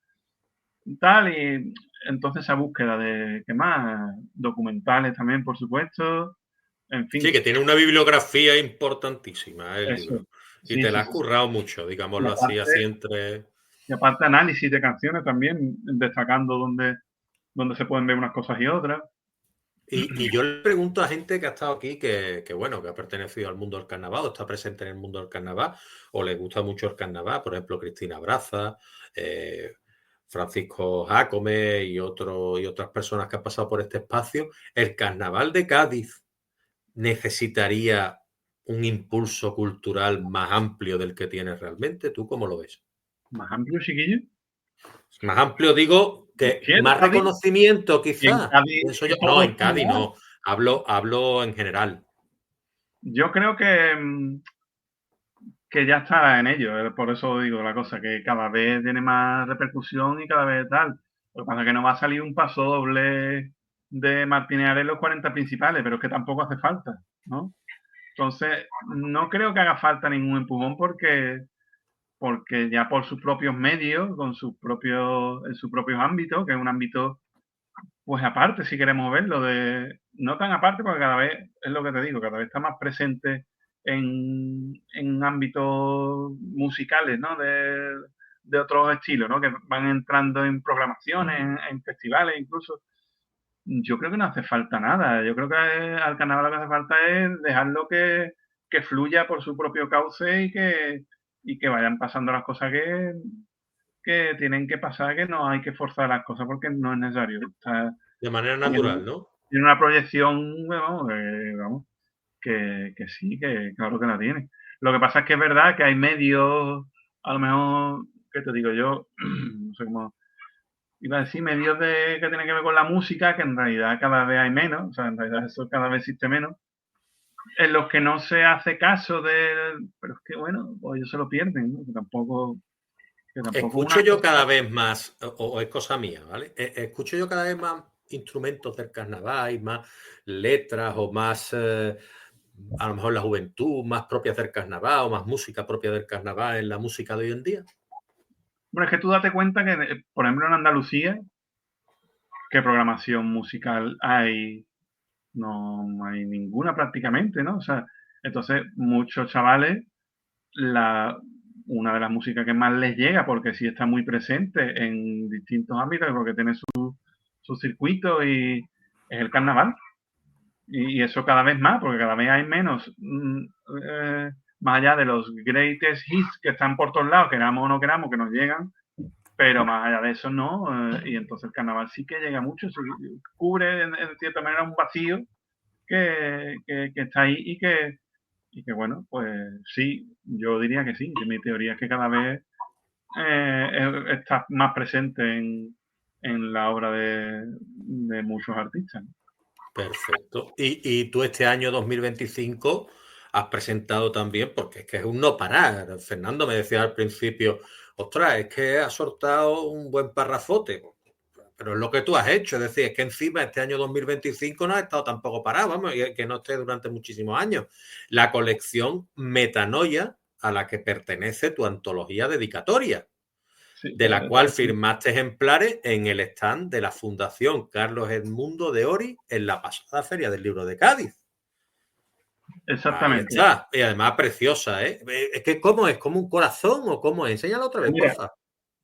tal, y entonces esa búsqueda de, ¿qué más? Documentales también, por supuesto, en fin.
Sí, que tiene una bibliografía importantísima el
Eso,
libro. Y
sí,
te
sí,
la has
sí.
currado mucho,
Y
digámoslo así,
aparte,
así entre...
y aparte análisis de canciones también, destacando donde se pueden ver unas cosas y otras.
Y yo le pregunto a gente que ha estado aquí, bueno, que ha pertenecido al mundo del carnaval, o está presente en el mundo del carnaval, o le gusta mucho el carnaval, por ejemplo, Cristina Braza, Francisco Jácome y otras personas que han pasado por este espacio. ¿El carnaval de Cádiz necesitaría un impulso cultural más amplio del que tiene realmente? ¿Tú cómo lo ves?
Más amplio, chiquillo.
Más amplio digo
Es
que
que el
más
Cádiz,
reconocimiento
en
quizás.
Cádiz
Pienso yo. No,
todo
en
está
Cádiz
igual.
no. Hablo en general.
Yo creo que ya está en ello, por eso digo la cosa, que cada vez tiene más repercusión y cada vez tal. Lo que pasa es que no va a salir un paso doble de Martínez en los 40 principales, pero es que tampoco hace falta, ¿no? Entonces, no creo que haga falta ningún empujón porque ya por sus propios medios, en sus propios ámbitos, que es un ámbito, pues aparte, si queremos verlo, no tan aparte, porque cada vez, es lo que te digo, cada vez está más presente en ámbitos musicales, ¿no? De otros estilos, ¿no? Que van entrando en programaciones, en festivales incluso. Yo creo que no hace falta nada. Yo creo que al carnaval lo que hace falta es dejarlo que fluya por su propio cauce y que vayan pasando las cosas que tienen que pasar, que no hay que forzar las cosas porque no es necesario.
De manera
Tiene,
natural, ¿no?
tiene una proyección, vamos, que sí, que claro que la tiene. Lo que pasa es que es verdad que hay medios, a lo mejor, ¿qué te digo yo? No sé cómo, iba a decir medios que tienen que ver con la música, que en realidad cada vez hay menos, o sea, en realidad eso cada vez existe menos, en los que no se hace caso pero es que bueno, pues ellos se lo pierden, ¿no? Que tampoco es una
Escucho yo
cosa.
cada vez más, o es cosa mía, ¿vale? Escucho yo cada vez más instrumentos del carnaval y más letras o más, a lo mejor la juventud, más propias del carnaval o más música propia del carnaval en la música de hoy en día.
Bueno, es que tú date cuenta que, por ejemplo, en Andalucía, ¿qué programación musical hay? No hay ninguna prácticamente, ¿no? O sea, entonces muchos chavales, una de las músicas que más les llega, porque sí está muy presente en distintos ámbitos, porque tiene su circuito y es el carnaval. Y eso cada vez más, porque cada vez hay menos, más allá de los greatest hits que están por todos lados, queramos o no queramos, que nos llegan, pero más allá de eso no, y entonces el carnaval sí que llega mucho, cubre en cierta manera un vacío que está ahí y que bueno, pues sí, yo diría que sí, que mi teoría es que cada vez está más presente en la obra de muchos artistas, ¿no?
Perfecto. Y tú este año 2025 has presentado también, porque es que es un no parar. Fernando me decía al principio, ostras, es que has soltado un buen parrafote. Pero es lo que tú has hecho, es decir, es que encima este año 2025 no ha estado tampoco parado, vamos, y que no esté durante muchísimos años. La colección Metanoia, a la que pertenece tu antología dedicatoria,
Sí,
de la cual firmaste ejemplares en el stand de la Fundación Carlos Edmundo de Ori en la pasada Feria del Libro de Cádiz. Ahí
exactamente.
está. Y además preciosa, ¿eh? Es que ¿cómo es? ¿Como un corazón o cómo es? Enséñalo otra vez,
Mira,
porfa.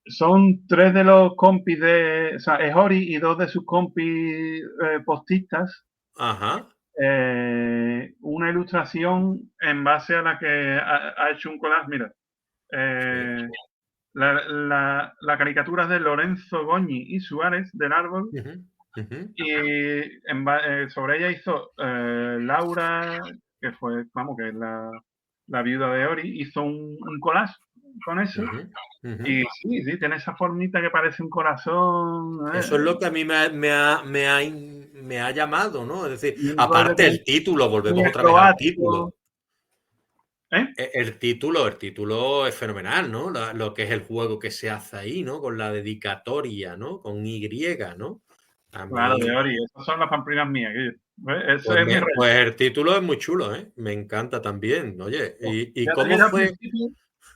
son tres de los compis o sea, es Ori y dos de sus compis postistas.
Ajá.
Una ilustración en base a la que ha hecho un collage. Mira,
Sí.
eh, la caricatura es de Lorenzo Goñi y Suárez del Árbol.
Uh-huh. Uh-huh.
Y sobre ella hizo Laura, que fue, vamos, que es la viuda de Ori, hizo un collage con eso.
Uh-huh. Uh-huh.
Y sí, sí, tiene esa formita que parece un corazón.
Eso es lo que a mí me ha llamado, ¿no? Es decir,
Y un rollo
aparte el título,
muy
volvemos otra vez al
acrobático.
título.
¿Eh?
El título es fenomenal, ¿no? Lo que es el juego que se hace ahí, ¿no? Con la dedicatoria, ¿no? Con Y, ¿no? A
Claro, de
mí,
Ori, esas son las pamplinas mías. ¿Ves?
pues,
Ese es mi rollo.
pues el título es muy chulo, ¿eh? Me encanta también. Oye, ¿y
Fíjate que
cómo fue?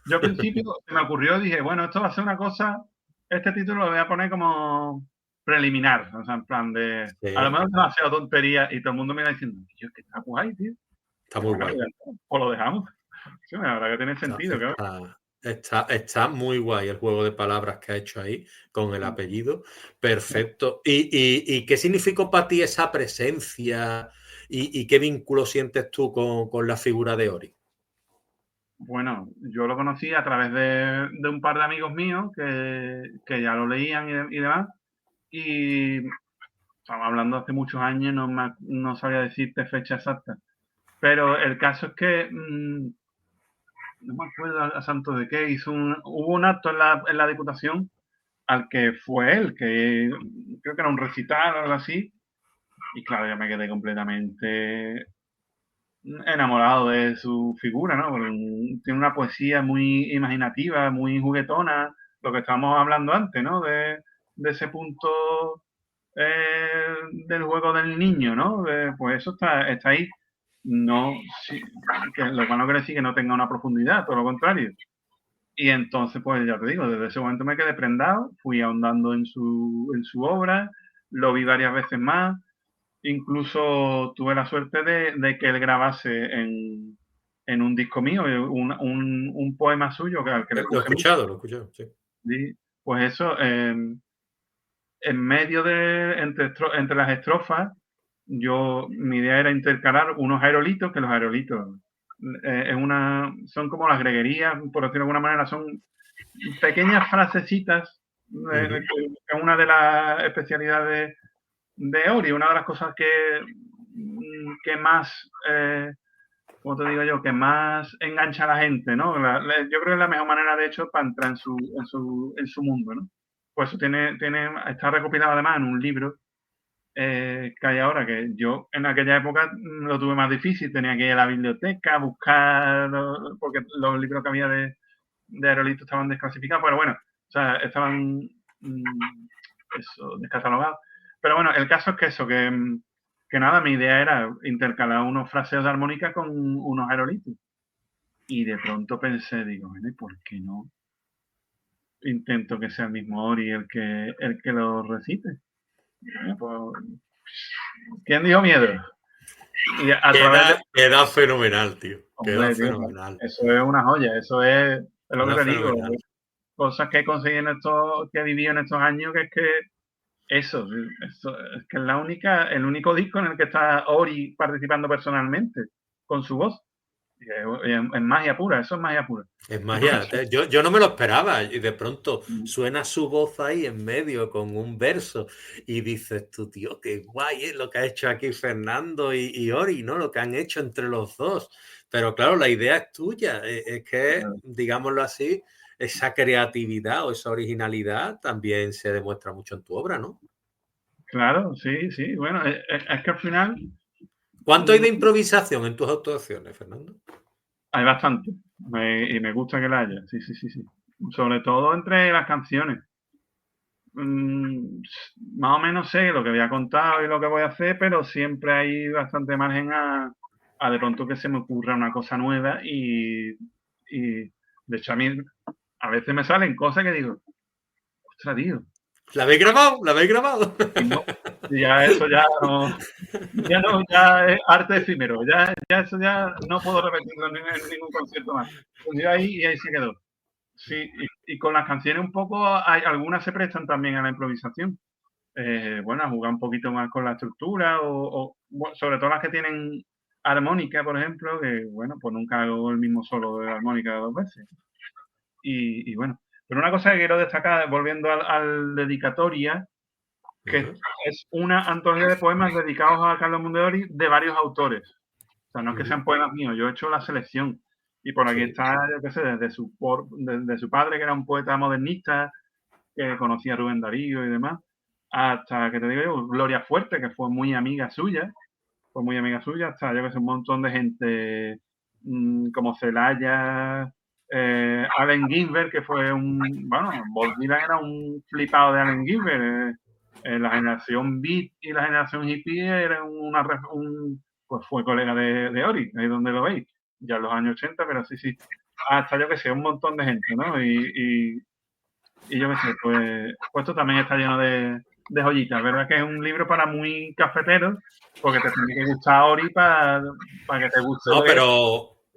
yo al principio se me ocurrió, dije, bueno, esto va a ser una cosa, este título lo voy a poner como preliminar, o sea, en plan de, a lo
Sí,
mejor es demasiado tontería y todo el mundo me va diciendo, tío, que está guay, tío.
está muy
Bueno,
guay.
pues ya está, pues lo dejamos. Sí, la verdad que tiene
Está,
sentido, claro.
está muy guay el juego de palabras que ha hecho ahí con el apellido. Perfecto. ¿Y qué significó para ti esa presencia y qué vínculo sientes tú con la figura de Ori?
Bueno, yo lo conocí a través de un par de amigos míos que ya lo leían y demás. Y estamos hablando hace muchos años, no sabía decirte fecha exacta. Pero el caso es que no me acuerdo a santo de qué, hubo un acto en la Diputación al que fue él, que creo que era un recital o algo así. Y claro, yo me quedé completamente enamorado de su figura, ¿no? Porque tiene una poesía muy imaginativa, muy juguetona, lo que estábamos hablando antes, ¿no? De ese punto del juego del niño, ¿no? Pues eso está ahí. No, sí, que lo cual no quiere decir que no tenga una profundidad, todo lo contrario. Y entonces, pues ya te digo, desde ese momento me quedé prendado, fui ahondando en su obra, lo vi varias veces más, incluso tuve la suerte de que él grabase en un disco mío un poema suyo que, al que le
Lo he
puse
escuchado, lo he escuchado, sí.
pues eso, en medio entre las estrofas, mi idea era intercalar unos aerolitos, que los aerolitos son como las greguerías, por decirlo de alguna manera, son pequeñas frasecitas, que es una de las especialidades de Ori, una de las cosas que más, ¿cómo te digo yo?, que más engancha a la gente, ¿no? Yo creo que es la mejor manera, de hecho, para entrar en su mundo, ¿no? Pues eso está recopilado además en un libro que hay ahora, que yo en aquella época lo tuve más difícil, tenía que ir a la biblioteca, buscar, porque los libros que había de Aerolito estaban desclasificados, pero bueno, o sea, estaban descatalogados. Pero bueno, el caso es que eso, que nada, mi idea era intercalar unos fraseos de armónica con unos aerolitos. Y de pronto pensé, digo, bueno, ¿y por qué no intento que sea el mismo Ori el que lo recite? Pues, ¿quién dijo miedo? Y a través de...
Queda fenomenal, tío. Queda
Hombre, tío,
fenomenal.
eso es una joya, es lo que
Queda
te digo,
fenomenal.
cosas que he conseguido que he vivido en estos años, que es que eso es que es el único disco en el que está Ori participando personalmente, con su voz. Es magia pura, eso es magia pura.
Es
Y por
magia.
eso,
Yo no me lo esperaba y de pronto suena su voz ahí en medio con un verso y dices tú, tío, qué guay es lo que ha hecho aquí Fernando y Ori, ¿no? Lo que han hecho entre los dos. Pero claro, la idea es tuya. Es que, digámoslo así, esa creatividad o esa originalidad también se demuestra mucho en tu obra, ¿no?
claro, sí, sí, bueno, es que al final
¿Cuánto hay
mm,
de improvisación en tus actuaciones, Fernando?
hay bastante, y me gusta que la haya, sí, sí, sí, sí. Sobre todo entre las canciones. Mm, Más o menos sé lo que había contado y lo que voy a hacer, pero siempre hay bastante margen a de pronto que se me ocurra una cosa nueva y de hecho a mí a veces me salen cosas que digo, ostras, tío,
¿La habéis grabado? ¿La habéis grabado?
y no, y ya eso ya no, ya es arte efímero, ya eso ya no puedo repetirlo en ningún concierto más. Pues yo ahí y ahí se quedó. Sí, y con las canciones un poco, algunas se prestan también a la improvisación. Bueno, a jugar un poquito más con la estructura bueno, sobre todo las que tienen armónica, por ejemplo, que bueno, pues nunca hago el mismo solo de armónica dos veces. Y bueno, pero una cosa que quiero destacar, volviendo al dedicatoria, que
Ajá,
es una antología de poemas dedicados a Carlos Mondadori de varios autores. O sea, no es que
ujú,
sean poemas míos, yo he hecho la selección. Y por aquí
sí.
está, yo qué sé, desde su padre, que era un poeta modernista, que conocía a Rubén Darío y demás, hasta que te digo yo, Gloria Fuerte, que fue muy amiga suya, hasta yo que sé, un montón de gente, como Celaya, Allen Ginsberg, que fue Bob Dylan era un flipado de Allen Ginsberg. La generación beat y la generación hippie eran pues fue colega de Ori, ahí donde lo veis, ya en los años 80, pero sí, hasta yo que sé, un montón de gente, ¿no? Y yo qué sé, pues esto también está lleno de joyitas, ¿verdad? Que es un libro para muy cafeteros, porque te tiene que gustar Ori para que te guste
No,
leer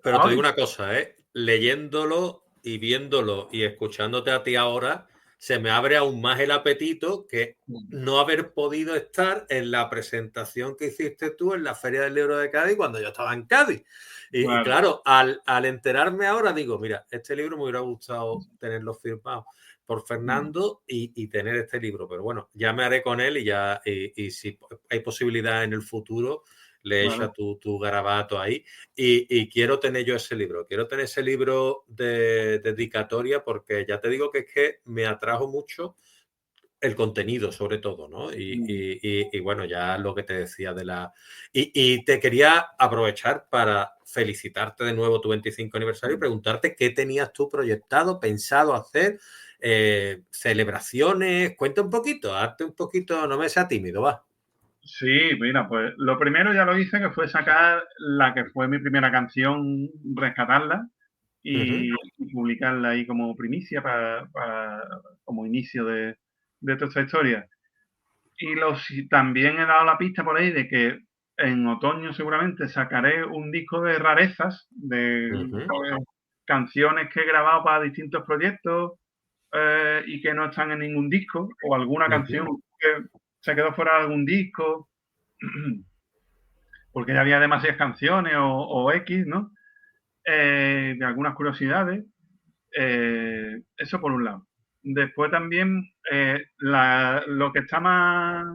pero
a
te digo
Ori.
una cosa, ¿eh? Leyéndolo y viéndolo y escuchándote a ti ahora, se me abre aún más el apetito que no haber podido estar en la presentación que hiciste tú en la Feria del Libro de Cádiz cuando yo estaba en Cádiz. Y
Claro.
claro, al enterarme ahora digo, mira, este libro me hubiera gustado tenerlo firmado por Fernando y tener este libro, pero bueno, ya me haré con él y si hay posibilidad en el futuro, le
Claro.
echa tu garabato ahí. Y quiero tener yo ese libro, quiero tener ese libro de dedicatoria porque ya te digo que es que me atrajo mucho el contenido, sobre todo, ¿no? Y bueno, ya lo que te decía de la... Y te quería aprovechar para felicitarte de nuevo tu 25 aniversario y preguntarte qué tenías tú proyectado, pensado hacer, celebraciones, cuenta un poquito, hazte un poquito, no me sea tímido, va.
Sí, mira, pues lo primero ya lo hice, que fue sacar la que fue mi primera canción, rescatarla y,
Uh-huh.
y publicarla ahí como primicia como inicio de toda esta historia. También he dado la pista por ahí de que en otoño seguramente sacaré un disco de rarezas,
Uh-huh.
pues, canciones que he grabado para distintos proyectos y que no están en ningún disco, o alguna
Uh-huh.
canción que se quedó fuera de algún disco, porque ya había demasiadas canciones o X, ¿no? De algunas curiosidades. Eso por un lado. Después también lo que está más,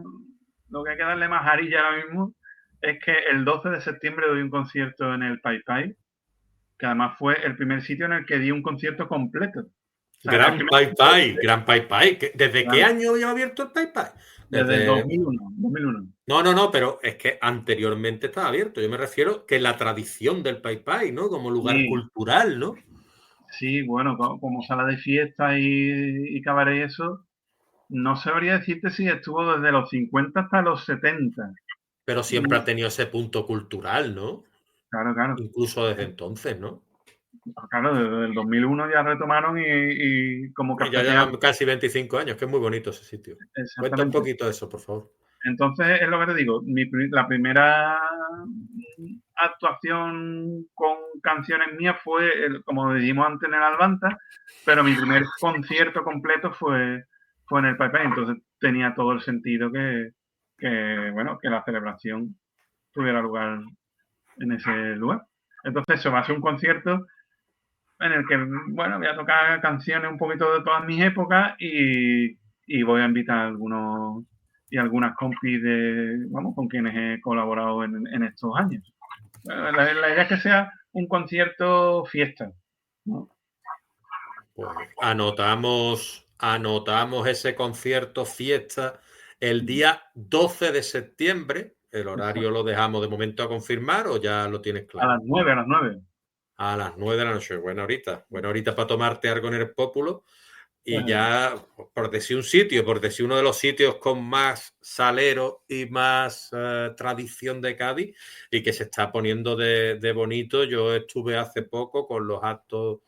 lo que hay que darle más arilla ahora mismo es que el 12 de septiembre doy un concierto en el Pai Pai, que además fue el primer sitio en el que di un concierto completo. O sea, era el
Gran
primer
Pai
sitio
Pai, Gran Pai Pai. ¿Desde qué
claro,
año lleva abierto el Pai Pai?
desde el
Desde...
2001.
No, pero es que anteriormente estaba abierto. Yo me refiero que la tradición del Pai Pai, ¿no? Como lugar
Sí,
cultural, ¿no?
sí, bueno, como sala de fiesta y cabaret y eso, no sabría decirte si estuvo desde los 50 hasta los 70.
Pero siempre ha tenido ese punto cultural, ¿no?
Claro.
Incluso desde entonces, ¿no?
Claro, desde el 2001 ya retomaron y como
Y ya
cafeteando.
llevan casi 25 años, que es muy bonito ese sitio. Cuenta un
Exactamente.
poquito de eso, por favor.
Entonces, es lo que te digo, la primera actuación con canciones mías fue, como dijimos antes, en el Albanta, pero mi primer concierto completo fue en el Pai Pai. Entonces, tenía todo el sentido bueno, que la celebración tuviera lugar en ese lugar. Entonces, eso va a ser un concierto en el que, bueno, voy a tocar canciones un poquito de todas mis épocas y voy a invitar a algunos y algunas compis vamos, con quienes he colaborado en estos años. La idea es que sea un concierto fiesta, ¿no?
Pues anotamos ese concierto fiesta el día 12 de septiembre. El horario lo dejamos de momento a confirmar o ya lo tienes
A
claro.
las 9, a las 9.
A las 9 de la noche. Buena horita para tomarte algo en el Pópulo. Y ya, por decir un sitio, por decir uno de los sitios con más salero y más tradición de Cádiz y que se está poniendo de bonito. Yo estuve hace poco con los actos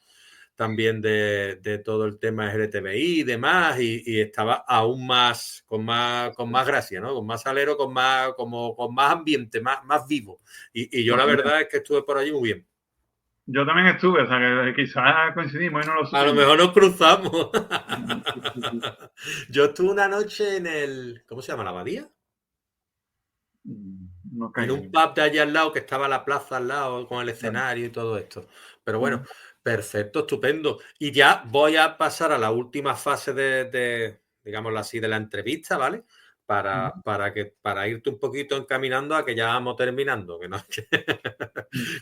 también de todo el tema LGTBI y demás y estaba aún más con más gracia, ¿no? Con más salero, con más ambiente, más vivo. Y yo
Pues
la
mira,
verdad es que estuve por allí muy bien.
yo también estuve, o sea que quizás coincidimos y no lo
A lo
supimos.
mejor nos cruzamos.
Sí.
Yo estuve una noche en el, ¿cómo se llama? ¿La Abadía?
No
En
caigo.
un pub de allí al lado, que estaba la plaza al lado, con el escenario y todo esto. Pero bueno, perfecto, estupendo. Y ya voy a pasar a la última fase digámoslo así, de la entrevista, ¿vale? Para irte un poquito encaminando a que ya vamos terminando, que no,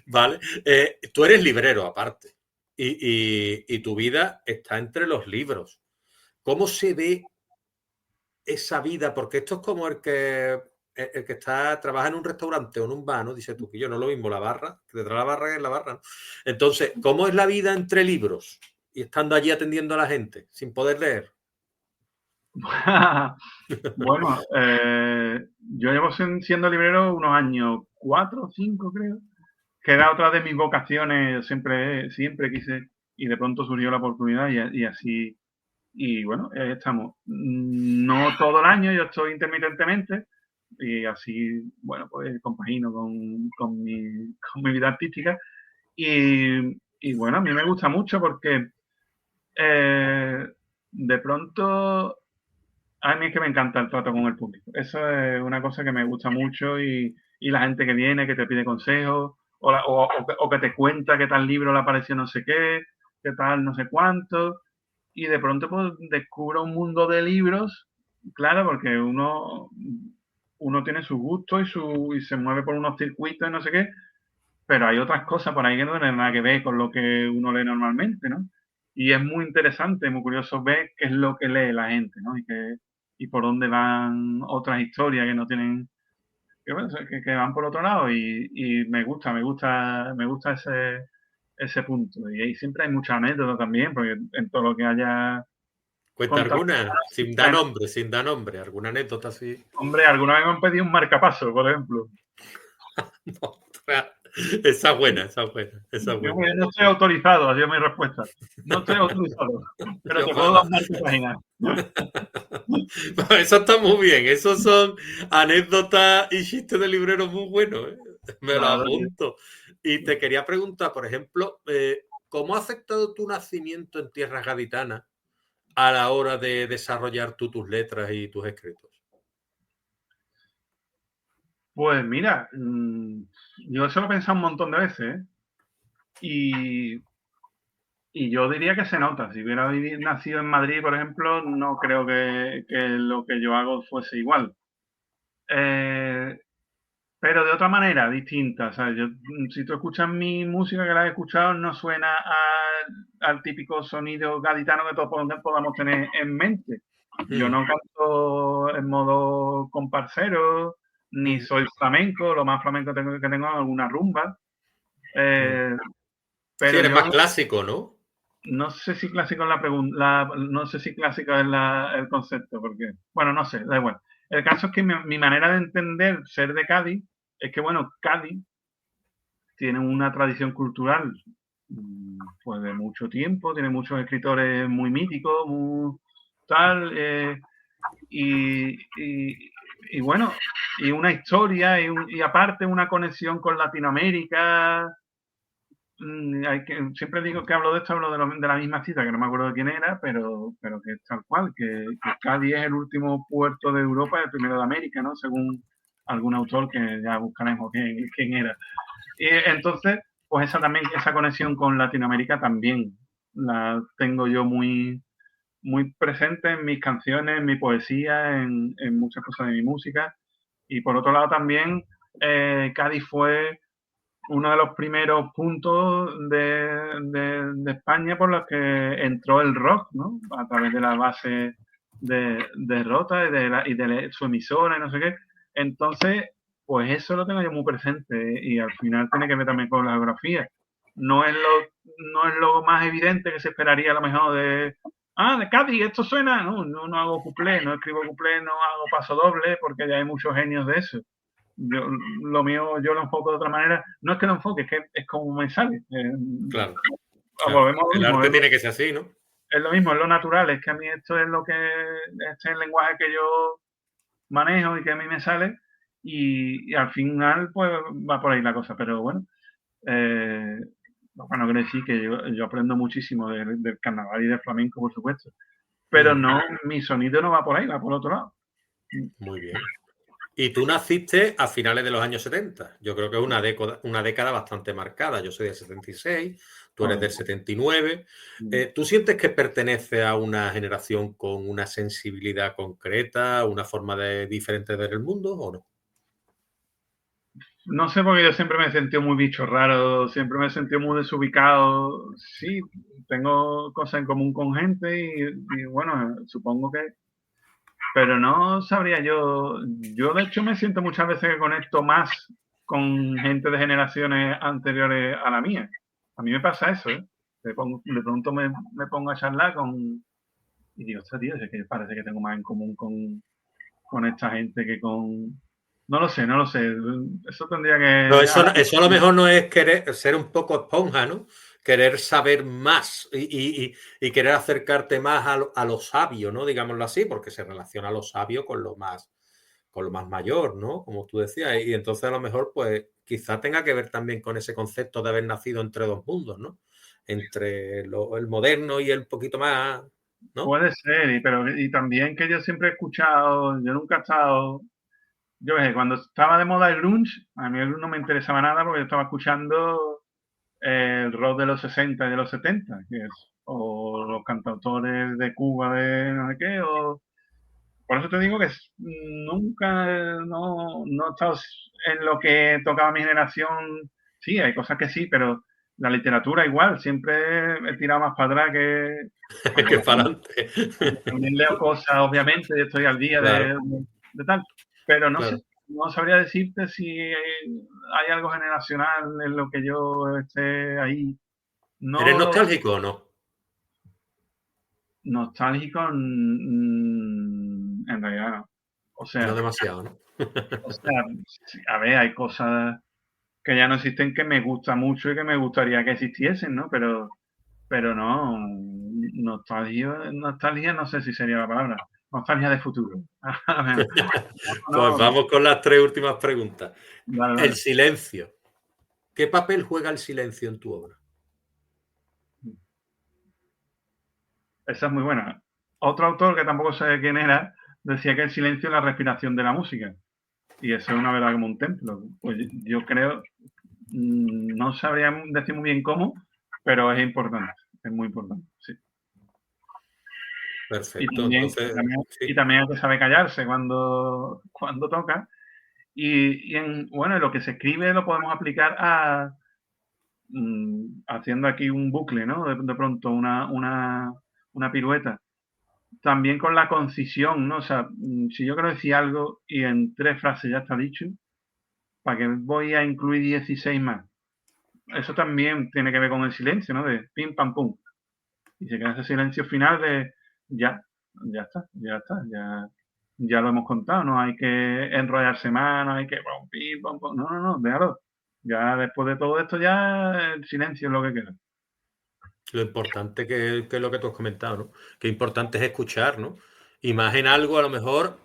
¿vale? Tú eres librero aparte y tu vida está entre los libros. ¿Cómo se ve esa vida? Porque esto es como el que trabaja en un restaurante o en un bar, ¿no? Dice tú que yo no es lo mismo la barra, que detrás de la barra que en la barra, ¿no? Entonces, ¿cómo es la vida entre libros y estando allí atendiendo a la gente sin poder leer?
Bueno, yo llevo siendo librero unos años, 4 o 5 creo, que era otra de mis vocaciones, siempre quise, y de pronto surgió la oportunidad y así, y bueno, estamos. No todo el año, yo estoy intermitentemente, y así, bueno, pues compagino con mi vida artística, y bueno, a mí me gusta mucho porque de pronto a mí es que me encanta el trato con el público. Eso es una cosa que me gusta mucho y la gente que viene, que te pide consejos o que te cuenta qué tal libro le apareció no sé qué tal no sé cuánto. Y de pronto pues descubro un mundo de libros, claro, porque uno tiene su gusto y se mueve por unos circuitos y no sé qué, pero hay otras cosas por ahí que no tienen nada que ver con lo que uno lee normalmente, ¿no? Y es muy interesante, muy curioso ver qué es lo que lee la gente, ¿no? Y por dónde van otras historias que no tienen, bueno, que van por otro lado y me gusta ese punto. Y ahí siempre hay mucha anécdota también, porque en todo lo que haya
Cuenta
contado,
alguna, sin dar nombre, alguna anécdota así.
hombre, alguna vez me han pedido un marcapaso, por ejemplo.
Esa es buena, esa es buena, esa es
Yo
buena.
no estoy autorizado, ha sido mi respuesta. No estoy autorizado, pero te puedo dar marca página.
Eso está muy bien. Esos son anécdotas y chistes de libreros muy buenos, ¿eh? Me lo
Claro,
apunto. Y te quería preguntar, por ejemplo, ¿cómo ha afectado tu nacimiento en tierras gaditanas a la hora de desarrollar tú tus letras y tus escritos?
pues mira, yo eso lo he pensado un montón de veces, ¿eh? Y, y yo diría que se nota. Si hubiera nacido en Madrid, por ejemplo, no creo que lo que yo hago fuese igual. Eh, pero de otra manera, distinta. O sea, si tú escuchas mi música, que la has escuchado, no suena al típico sonido gaditano que todos podamos tener en mente. Yo
Mm,
no canto en modo comparsero, ni
mm,
soy flamenco, lo más flamenco que tengo es alguna rumba.
mm.
Eh,
Sí,
pero
eres
yo
más clásico, ¿no?
no sé si clásico es la pregunta, no sé si clásico es el concepto, porque, bueno, no sé, da igual. El caso es que mi manera de entender ser de Cádiz es que, bueno, Cádiz tiene una tradición cultural pues de mucho tiempo, tiene muchos escritores muy míticos, muy tal, y, y- y bueno, y una historia y aparte una conexión con Latinoamérica. Siempre digo que hablo de esto, hablo de la misma cita, que no me acuerdo de quién era, pero que es tal cual, que Cádiz es el último puerto de Europa y el primero de América, ¿no? Según algún autor que ya buscaremos quién era. Y entonces, pues esa conexión con Latinoamérica también la tengo yo muy presente en mis canciones, en mi poesía, en muchas cosas de mi música. Y por otro lado también, Cádiz fue uno de los primeros puntos de España por los que entró el rock, ¿no? A través de la base de Rota y de su emisora y no sé qué. Entonces, pues eso lo tengo yo muy presente y al final tiene que ver también con la geografía. No es lo más evidente que se esperaría a lo mejor de Cádiz, esto suena. No hago cuplé, no escribo cuplé, no hago paso doble porque ya hay muchos genios de eso. Lo mío yo lo enfoco de otra manera. No es que lo enfoque, es que es como me sale.
Claro, claro.
Volvemos a lo
El
mismo.
arte tiene que ser así, ¿no?
Es lo mismo, es lo natural. Es que a mí esto es este es el lenguaje que yo manejo y que a mí me sale. Y al final, pues va por ahí la cosa. Pero bueno, eh, bueno, quiero decir que yo aprendo muchísimo del carnaval y del flamenco, por supuesto. Pero
Mm,
no, mi sonido no va por ahí, va por otro lado.
muy bien. Y tú naciste a finales de los años 70. Yo creo que es una década bastante marcada. Yo soy del 76, tú eres del
Joder.
79. ¿Tú sientes que perteneces a una generación con una sensibilidad concreta, una forma diferente de ver el mundo o no?
No sé, porque yo siempre me he sentido muy bicho raro, siempre me he sentido muy desubicado. Sí, tengo cosas en común con gente y bueno, supongo pero no sabría yo. Yo, de hecho, me siento muchas veces que conecto más con gente de generaciones anteriores a la mía. A mí me pasa eso, ¿eh? De pronto me pongo a charlar y digo, "Ostras, tío, es que parece que tengo más en común con esta gente que con... No lo sé, no lo sé. Eso tendría
Pero
que...
eso a lo mejor no es querer ser un poco esponja, ¿no? Querer saber más y querer acercarte más a lo sabio, ¿no? Digámoslo así, porque se relaciona lo sabio con lo más mayor, ¿no? Como tú decías. Y entonces a lo mejor, pues, quizá tenga que ver también con ese concepto de haber nacido entre dos mundos, ¿no? Entre el moderno y el poquito más, ¿no?
Puede ser, y también que yo siempre he escuchado, yo nunca he estado, yo qué sé, cuando estaba de moda el grunge, a mí el grunge no me interesaba nada porque yo estaba escuchando el rock de los 60 y de los 70, que es, o los cantautores de Cuba de no sé qué, o... Por eso te digo que nunca, no he estado en lo que tocaba mi generación. Sí, hay cosas que sí, pero la literatura igual, siempre he tirado más para atrás que...
Que para adelante.
También leo cosas, obviamente, y estoy al día
Claro,
de tal, pero no sé,
claro.
no sabría decirte si hay algo generacional en lo que yo esté ahí.
¿Eres
No lo
nostálgico o no?
nostálgico, en realidad no. O
No
sea,
demasiado, ¿no?
o sea, sí, a ver, hay cosas que ya no existen que me gusta mucho y que me gustaría que existiesen, ¿no? Pero no, nostalgia no sé si sería la palabra. Nostalgia de futuro.
Pues
No,
vamos con las tres últimas preguntas.
vale,
El
vale.
silencio. ¿Qué papel juega el silencio en tu obra?
Esa es muy buena. Otro autor que tampoco sé quién era, decía que el silencio es la respiración de la música. Y eso es una verdad como un templo. Pues yo creo, no sabría decir muy bien cómo, pero es importante, es muy importante, sí.
Perfecto, entonces,
Y
sí.
también hay que saber callarse cuando toca. Bueno, lo que se escribe lo podemos aplicar a, haciendo aquí un bucle, ¿no? De pronto una pirueta. También con la concisión, ¿no? O sea, si yo quiero decir algo y en 3 frases ya está dicho, ¿para qué voy a incluir 16 más? Eso también tiene que ver con el silencio, ¿no? De pim, pam, pum. Y se queda ese silencio final de ya, ya está, ya lo hemos contado, no hay que enrollarse más, no hay que pum, pim, pam, pum. No, no, no, déjalo. Ya después de todo esto, ya el silencio es lo que queda.
Lo importante que es lo que tú has comentado, ¿no? Qué importante es escuchar, ¿no? Y más en algo, a lo mejor,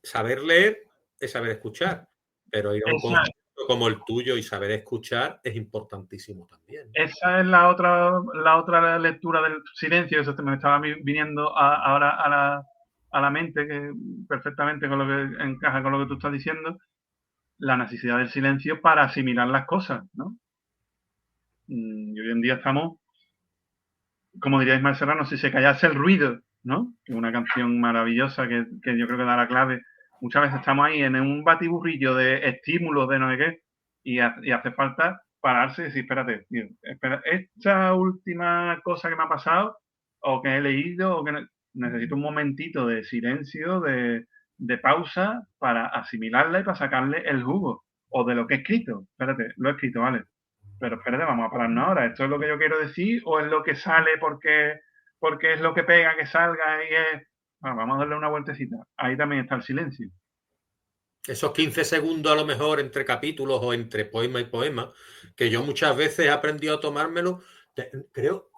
saber leer es saber escuchar, pero ir a un
Esa,
concepto como el tuyo y saber escuchar es importantísimo también, ¿no?
esa es la otra lectura del silencio, eso me estaba viniendo ahora a la mente, que perfectamente con lo que encaja con lo que tú estás diciendo, la necesidad del silencio para asimilar las cosas, ¿no? Y hoy en día estamos, como diría Ismael Serrano, si se callase el ruido, ¿no? Que es una canción maravillosa que yo creo que da la clave. Muchas veces estamos ahí en un batiburrillo de estímulos, de no sé qué, y hace falta pararse y decir, espérate, tío, espera, esta última cosa que me ha pasado, o que he leído, o que necesito un momentito de silencio, de pausa, para asimilarla y para sacarle el jugo, o de lo que he escrito. Espérate, lo he escrito, vale, pero espérate, vamos a pararnos ahora. ¿Esto es lo que yo quiero decir o es lo que sale porque es lo que pega que salga y es... Bueno, vamos a darle una vueltecita. Ahí también está el silencio.
Esos 15 segundos a lo mejor entre capítulos o entre poema y poema, que yo muchas veces he aprendido a tomármelo, creo,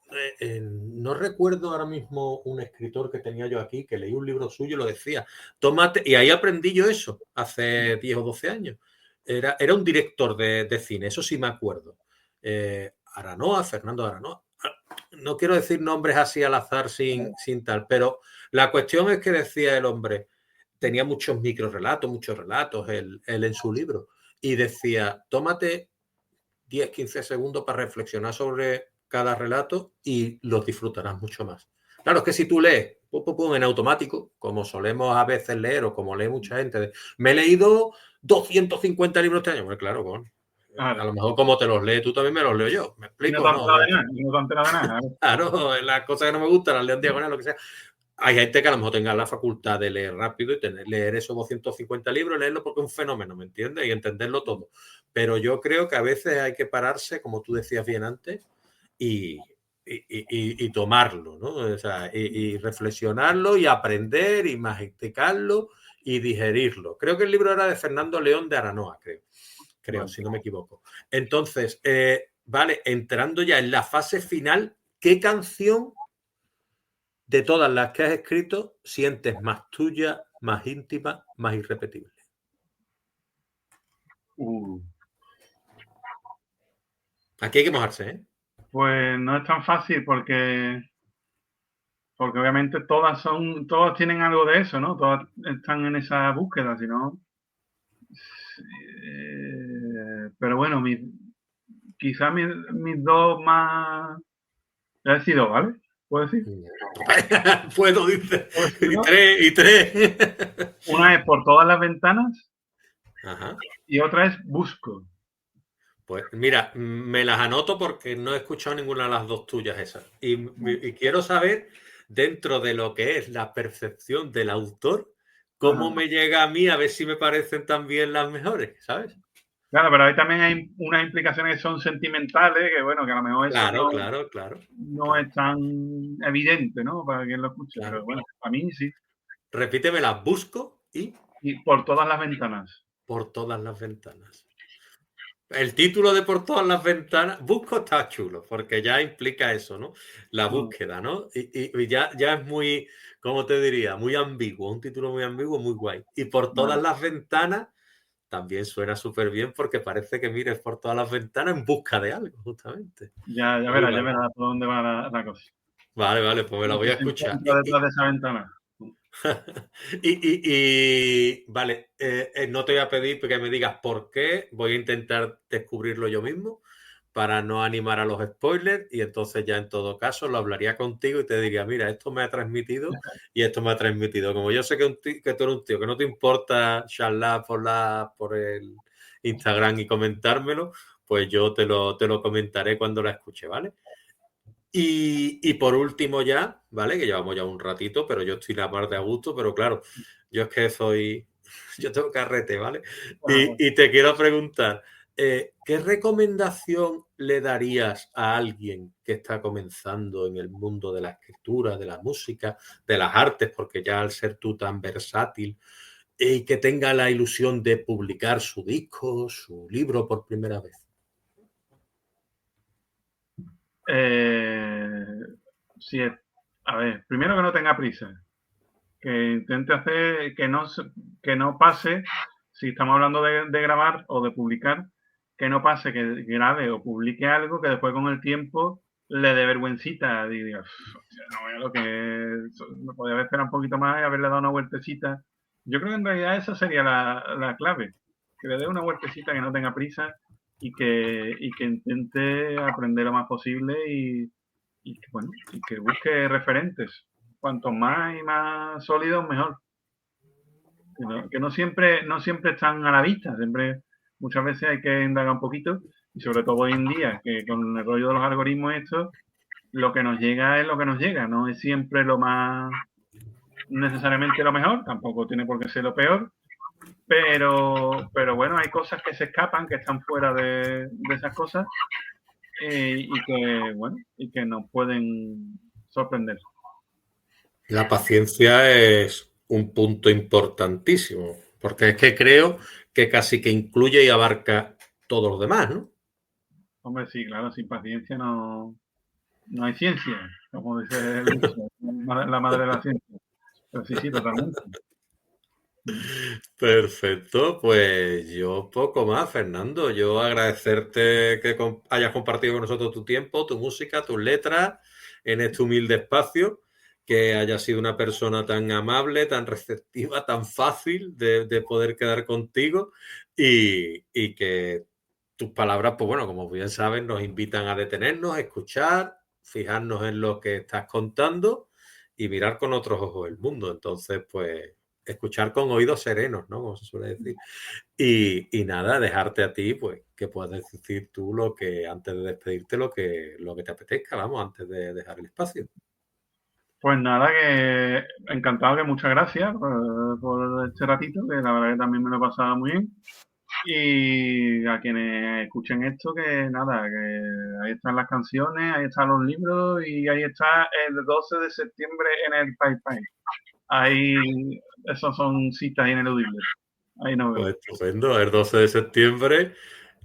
no recuerdo ahora mismo un escritor que tenía yo aquí, que leí un libro suyo y lo decía, tómate, y ahí aprendí yo eso, hace 10 o 12 años. Era un director de cine, eso sí me acuerdo. Aranoa, Fernando Aranoa. No quiero decir nombres así al azar sin tal, pero la cuestión es que decía el hombre, tenía muchos microrelatos, muchos relatos, él en su libro, y decía, tómate 10, 15 segundos para reflexionar sobre cada relato y los disfrutarás mucho más. Claro, es que si tú lees en automático, como solemos a veces leer o como lee mucha gente, me he leído 250 libros este año. Pues claro, a
Claro.
lo mejor como te los lees tú también me los leo yo. ¿Me
Y no
explico?
te
No,
entera
no.
de nada, y no te entera de nada.
Claro, las cosas que no me gustan, las leo en diagonal, lo que sea. hay gente que a lo mejor tenga la facultad de leer rápido y leer esos 250 libros, leerlo porque es un fenómeno, ¿me entiendes? Y entenderlo todo. Pero yo creo que a veces hay que pararse, como tú decías bien antes, y tomarlo, ¿no? O sea, y reflexionarlo y aprender y masticarlo y digerirlo. Creo que el libro era de Fernando León de Aranoa, creo, si no me equivoco. Entonces, vale, entrando ya en la fase final, ¿qué canción de todas las que has escrito sientes más tuya, más íntima, más irrepetible? Aquí hay que mojarse, ¿eh?
Pues no es tan fácil porque obviamente todas tienen algo de eso, ¿no? Todas están en esa búsqueda, si no. Pero bueno, quizás mis dos más. Ya he decidido, ¿vale? ¿Puedo decir?
Puedo, dice.
¿Puedo decir
Y
dos?
tres, y tres.
Una es Por todas las ventanas
Ajá.
y otra es Busco.
Pues mira, me las anoto porque no he escuchado ninguna de las dos tuyas esas. Y quiero saber, dentro de lo que es la percepción del autor, cómo
Ajá.
me llega a mí a ver si me parecen también las mejores, ¿sabes?
Claro, pero ahí también hay unas implicaciones que son sentimentales, que bueno, que a lo mejor eso
Claro, claro, claro,
no
claro,
es tan evidente, ¿no? Para quien lo escuche, pero
claro.
bueno, a mí sí.
Repíteme, las busco y
Y Por todas las ventanas.
por todas las ventanas. El título de Por todas las ventanas, busco está chulo, porque ya implica eso, ¿no? La
Mm.
búsqueda, ¿no? Y ya es muy, ¿cómo te diría? Muy ambiguo, un título muy ambiguo, muy guay. Y Por todas
Vale.
las ventanas también suena súper bien porque parece que mires por todas las ventanas en busca de algo, justamente.
Ya
Muy
verás, ya
guay.
verás por dónde va la cosa.
Vale, vale, pues me la
Lo
voy
que
a
se
escuchar.
encuentra detrás de esa ventana.
Vale, no te voy a pedir que me digas por qué, voy a intentar descubrirlo yo mismo para no animar a los spoilers y entonces ya en todo caso lo hablaría contigo y te diría, mira, esto me ha transmitido y esto me ha transmitido. Como yo sé que tú eres un tío que no te importa charlar por el Instagram y comentármelo, pues yo te lo comentaré cuando la escuche, ¿vale? Y por último ya, ¿vale? Que llevamos ya un ratito, pero yo estoy la parte a gusto, pero claro, yo es que soy, yo tengo carrete, ¿vale?
Bueno,
Y te quiero preguntar, ¿qué recomendación le darías a alguien que está comenzando en el mundo de la escritura, de la música, de las artes, porque ya al ser tú tan versátil y que tenga la ilusión de publicar su disco, su libro por primera vez?
eh, sí, a ver, primero que no tenga prisa, que intente hacer que no pase, si estamos hablando de grabar o de publicar, que no pase que grabe o publique algo que después con el tiempo le dé vergüencita y diga, "Hostia, no veo lo que me podía haber esperado un poquito más y haberle dado una vueltecita". Yo creo que en realidad esa sería la clave, que le dé una vueltecita, que no tenga prisa y que intente aprender lo más posible bueno, y que busque referentes. Cuanto más y más sólidos, mejor. Que no siempre están a la vista, siempre, muchas veces hay que indagar un poquito, y sobre todo hoy en día, que con el rollo de los algoritmos estos, lo que nos llega es lo que nos llega, no es siempre lo más necesariamente lo mejor, tampoco tiene por qué ser lo peor, pero bueno, hay cosas que se escapan, que están fuera de esas cosas, bueno, y que nos pueden sorprender.
La paciencia es un punto importantísimo, porque es que creo que casi que incluye y abarca todo lo demás, ¿no?
Hombre, sí, claro, sin paciencia no hay ciencia, como dice el dicho, la madre de la ciencia. Pero sí, sí, totalmente.
Perfecto, pues yo poco más, Fernando. Yo agradecerte que hayas compartido con nosotros tu tiempo, tu música, tus letras en este humilde espacio, que hayas sido una persona tan amable, tan receptiva, tan fácil de poder quedar contigo y que tus palabras, pues bueno, como bien sabes, nos invitan a detenernos, a escuchar, fijarnos en lo que estás contando y mirar con otros ojos el mundo. Entonces, pues escuchar con oídos serenos, ¿no? Como se suele decir. Y nada, dejarte a ti, pues, que puedas decir tú lo que, antes de despedirte, lo que te apetezca, vamos, antes de dejar el espacio.
Pues nada, que encantado, que muchas gracias por este ratito, que la verdad que también me lo he pasado muy bien. Y a quienes escuchen esto, que nada, que ahí están las canciones, ahí están los libros y ahí está el 12 de septiembre en el Pai Pai. Ahí, esas son citas ineludibles. Ahí nos vemos.
Pues estupendo, el 12 de septiembre,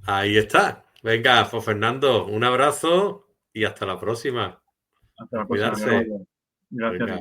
ahí está. Venga, pues Fernando, un abrazo y hasta la próxima.
Hasta
A
la próxima.
cuidarse.
Gracias a
Venga.
ti.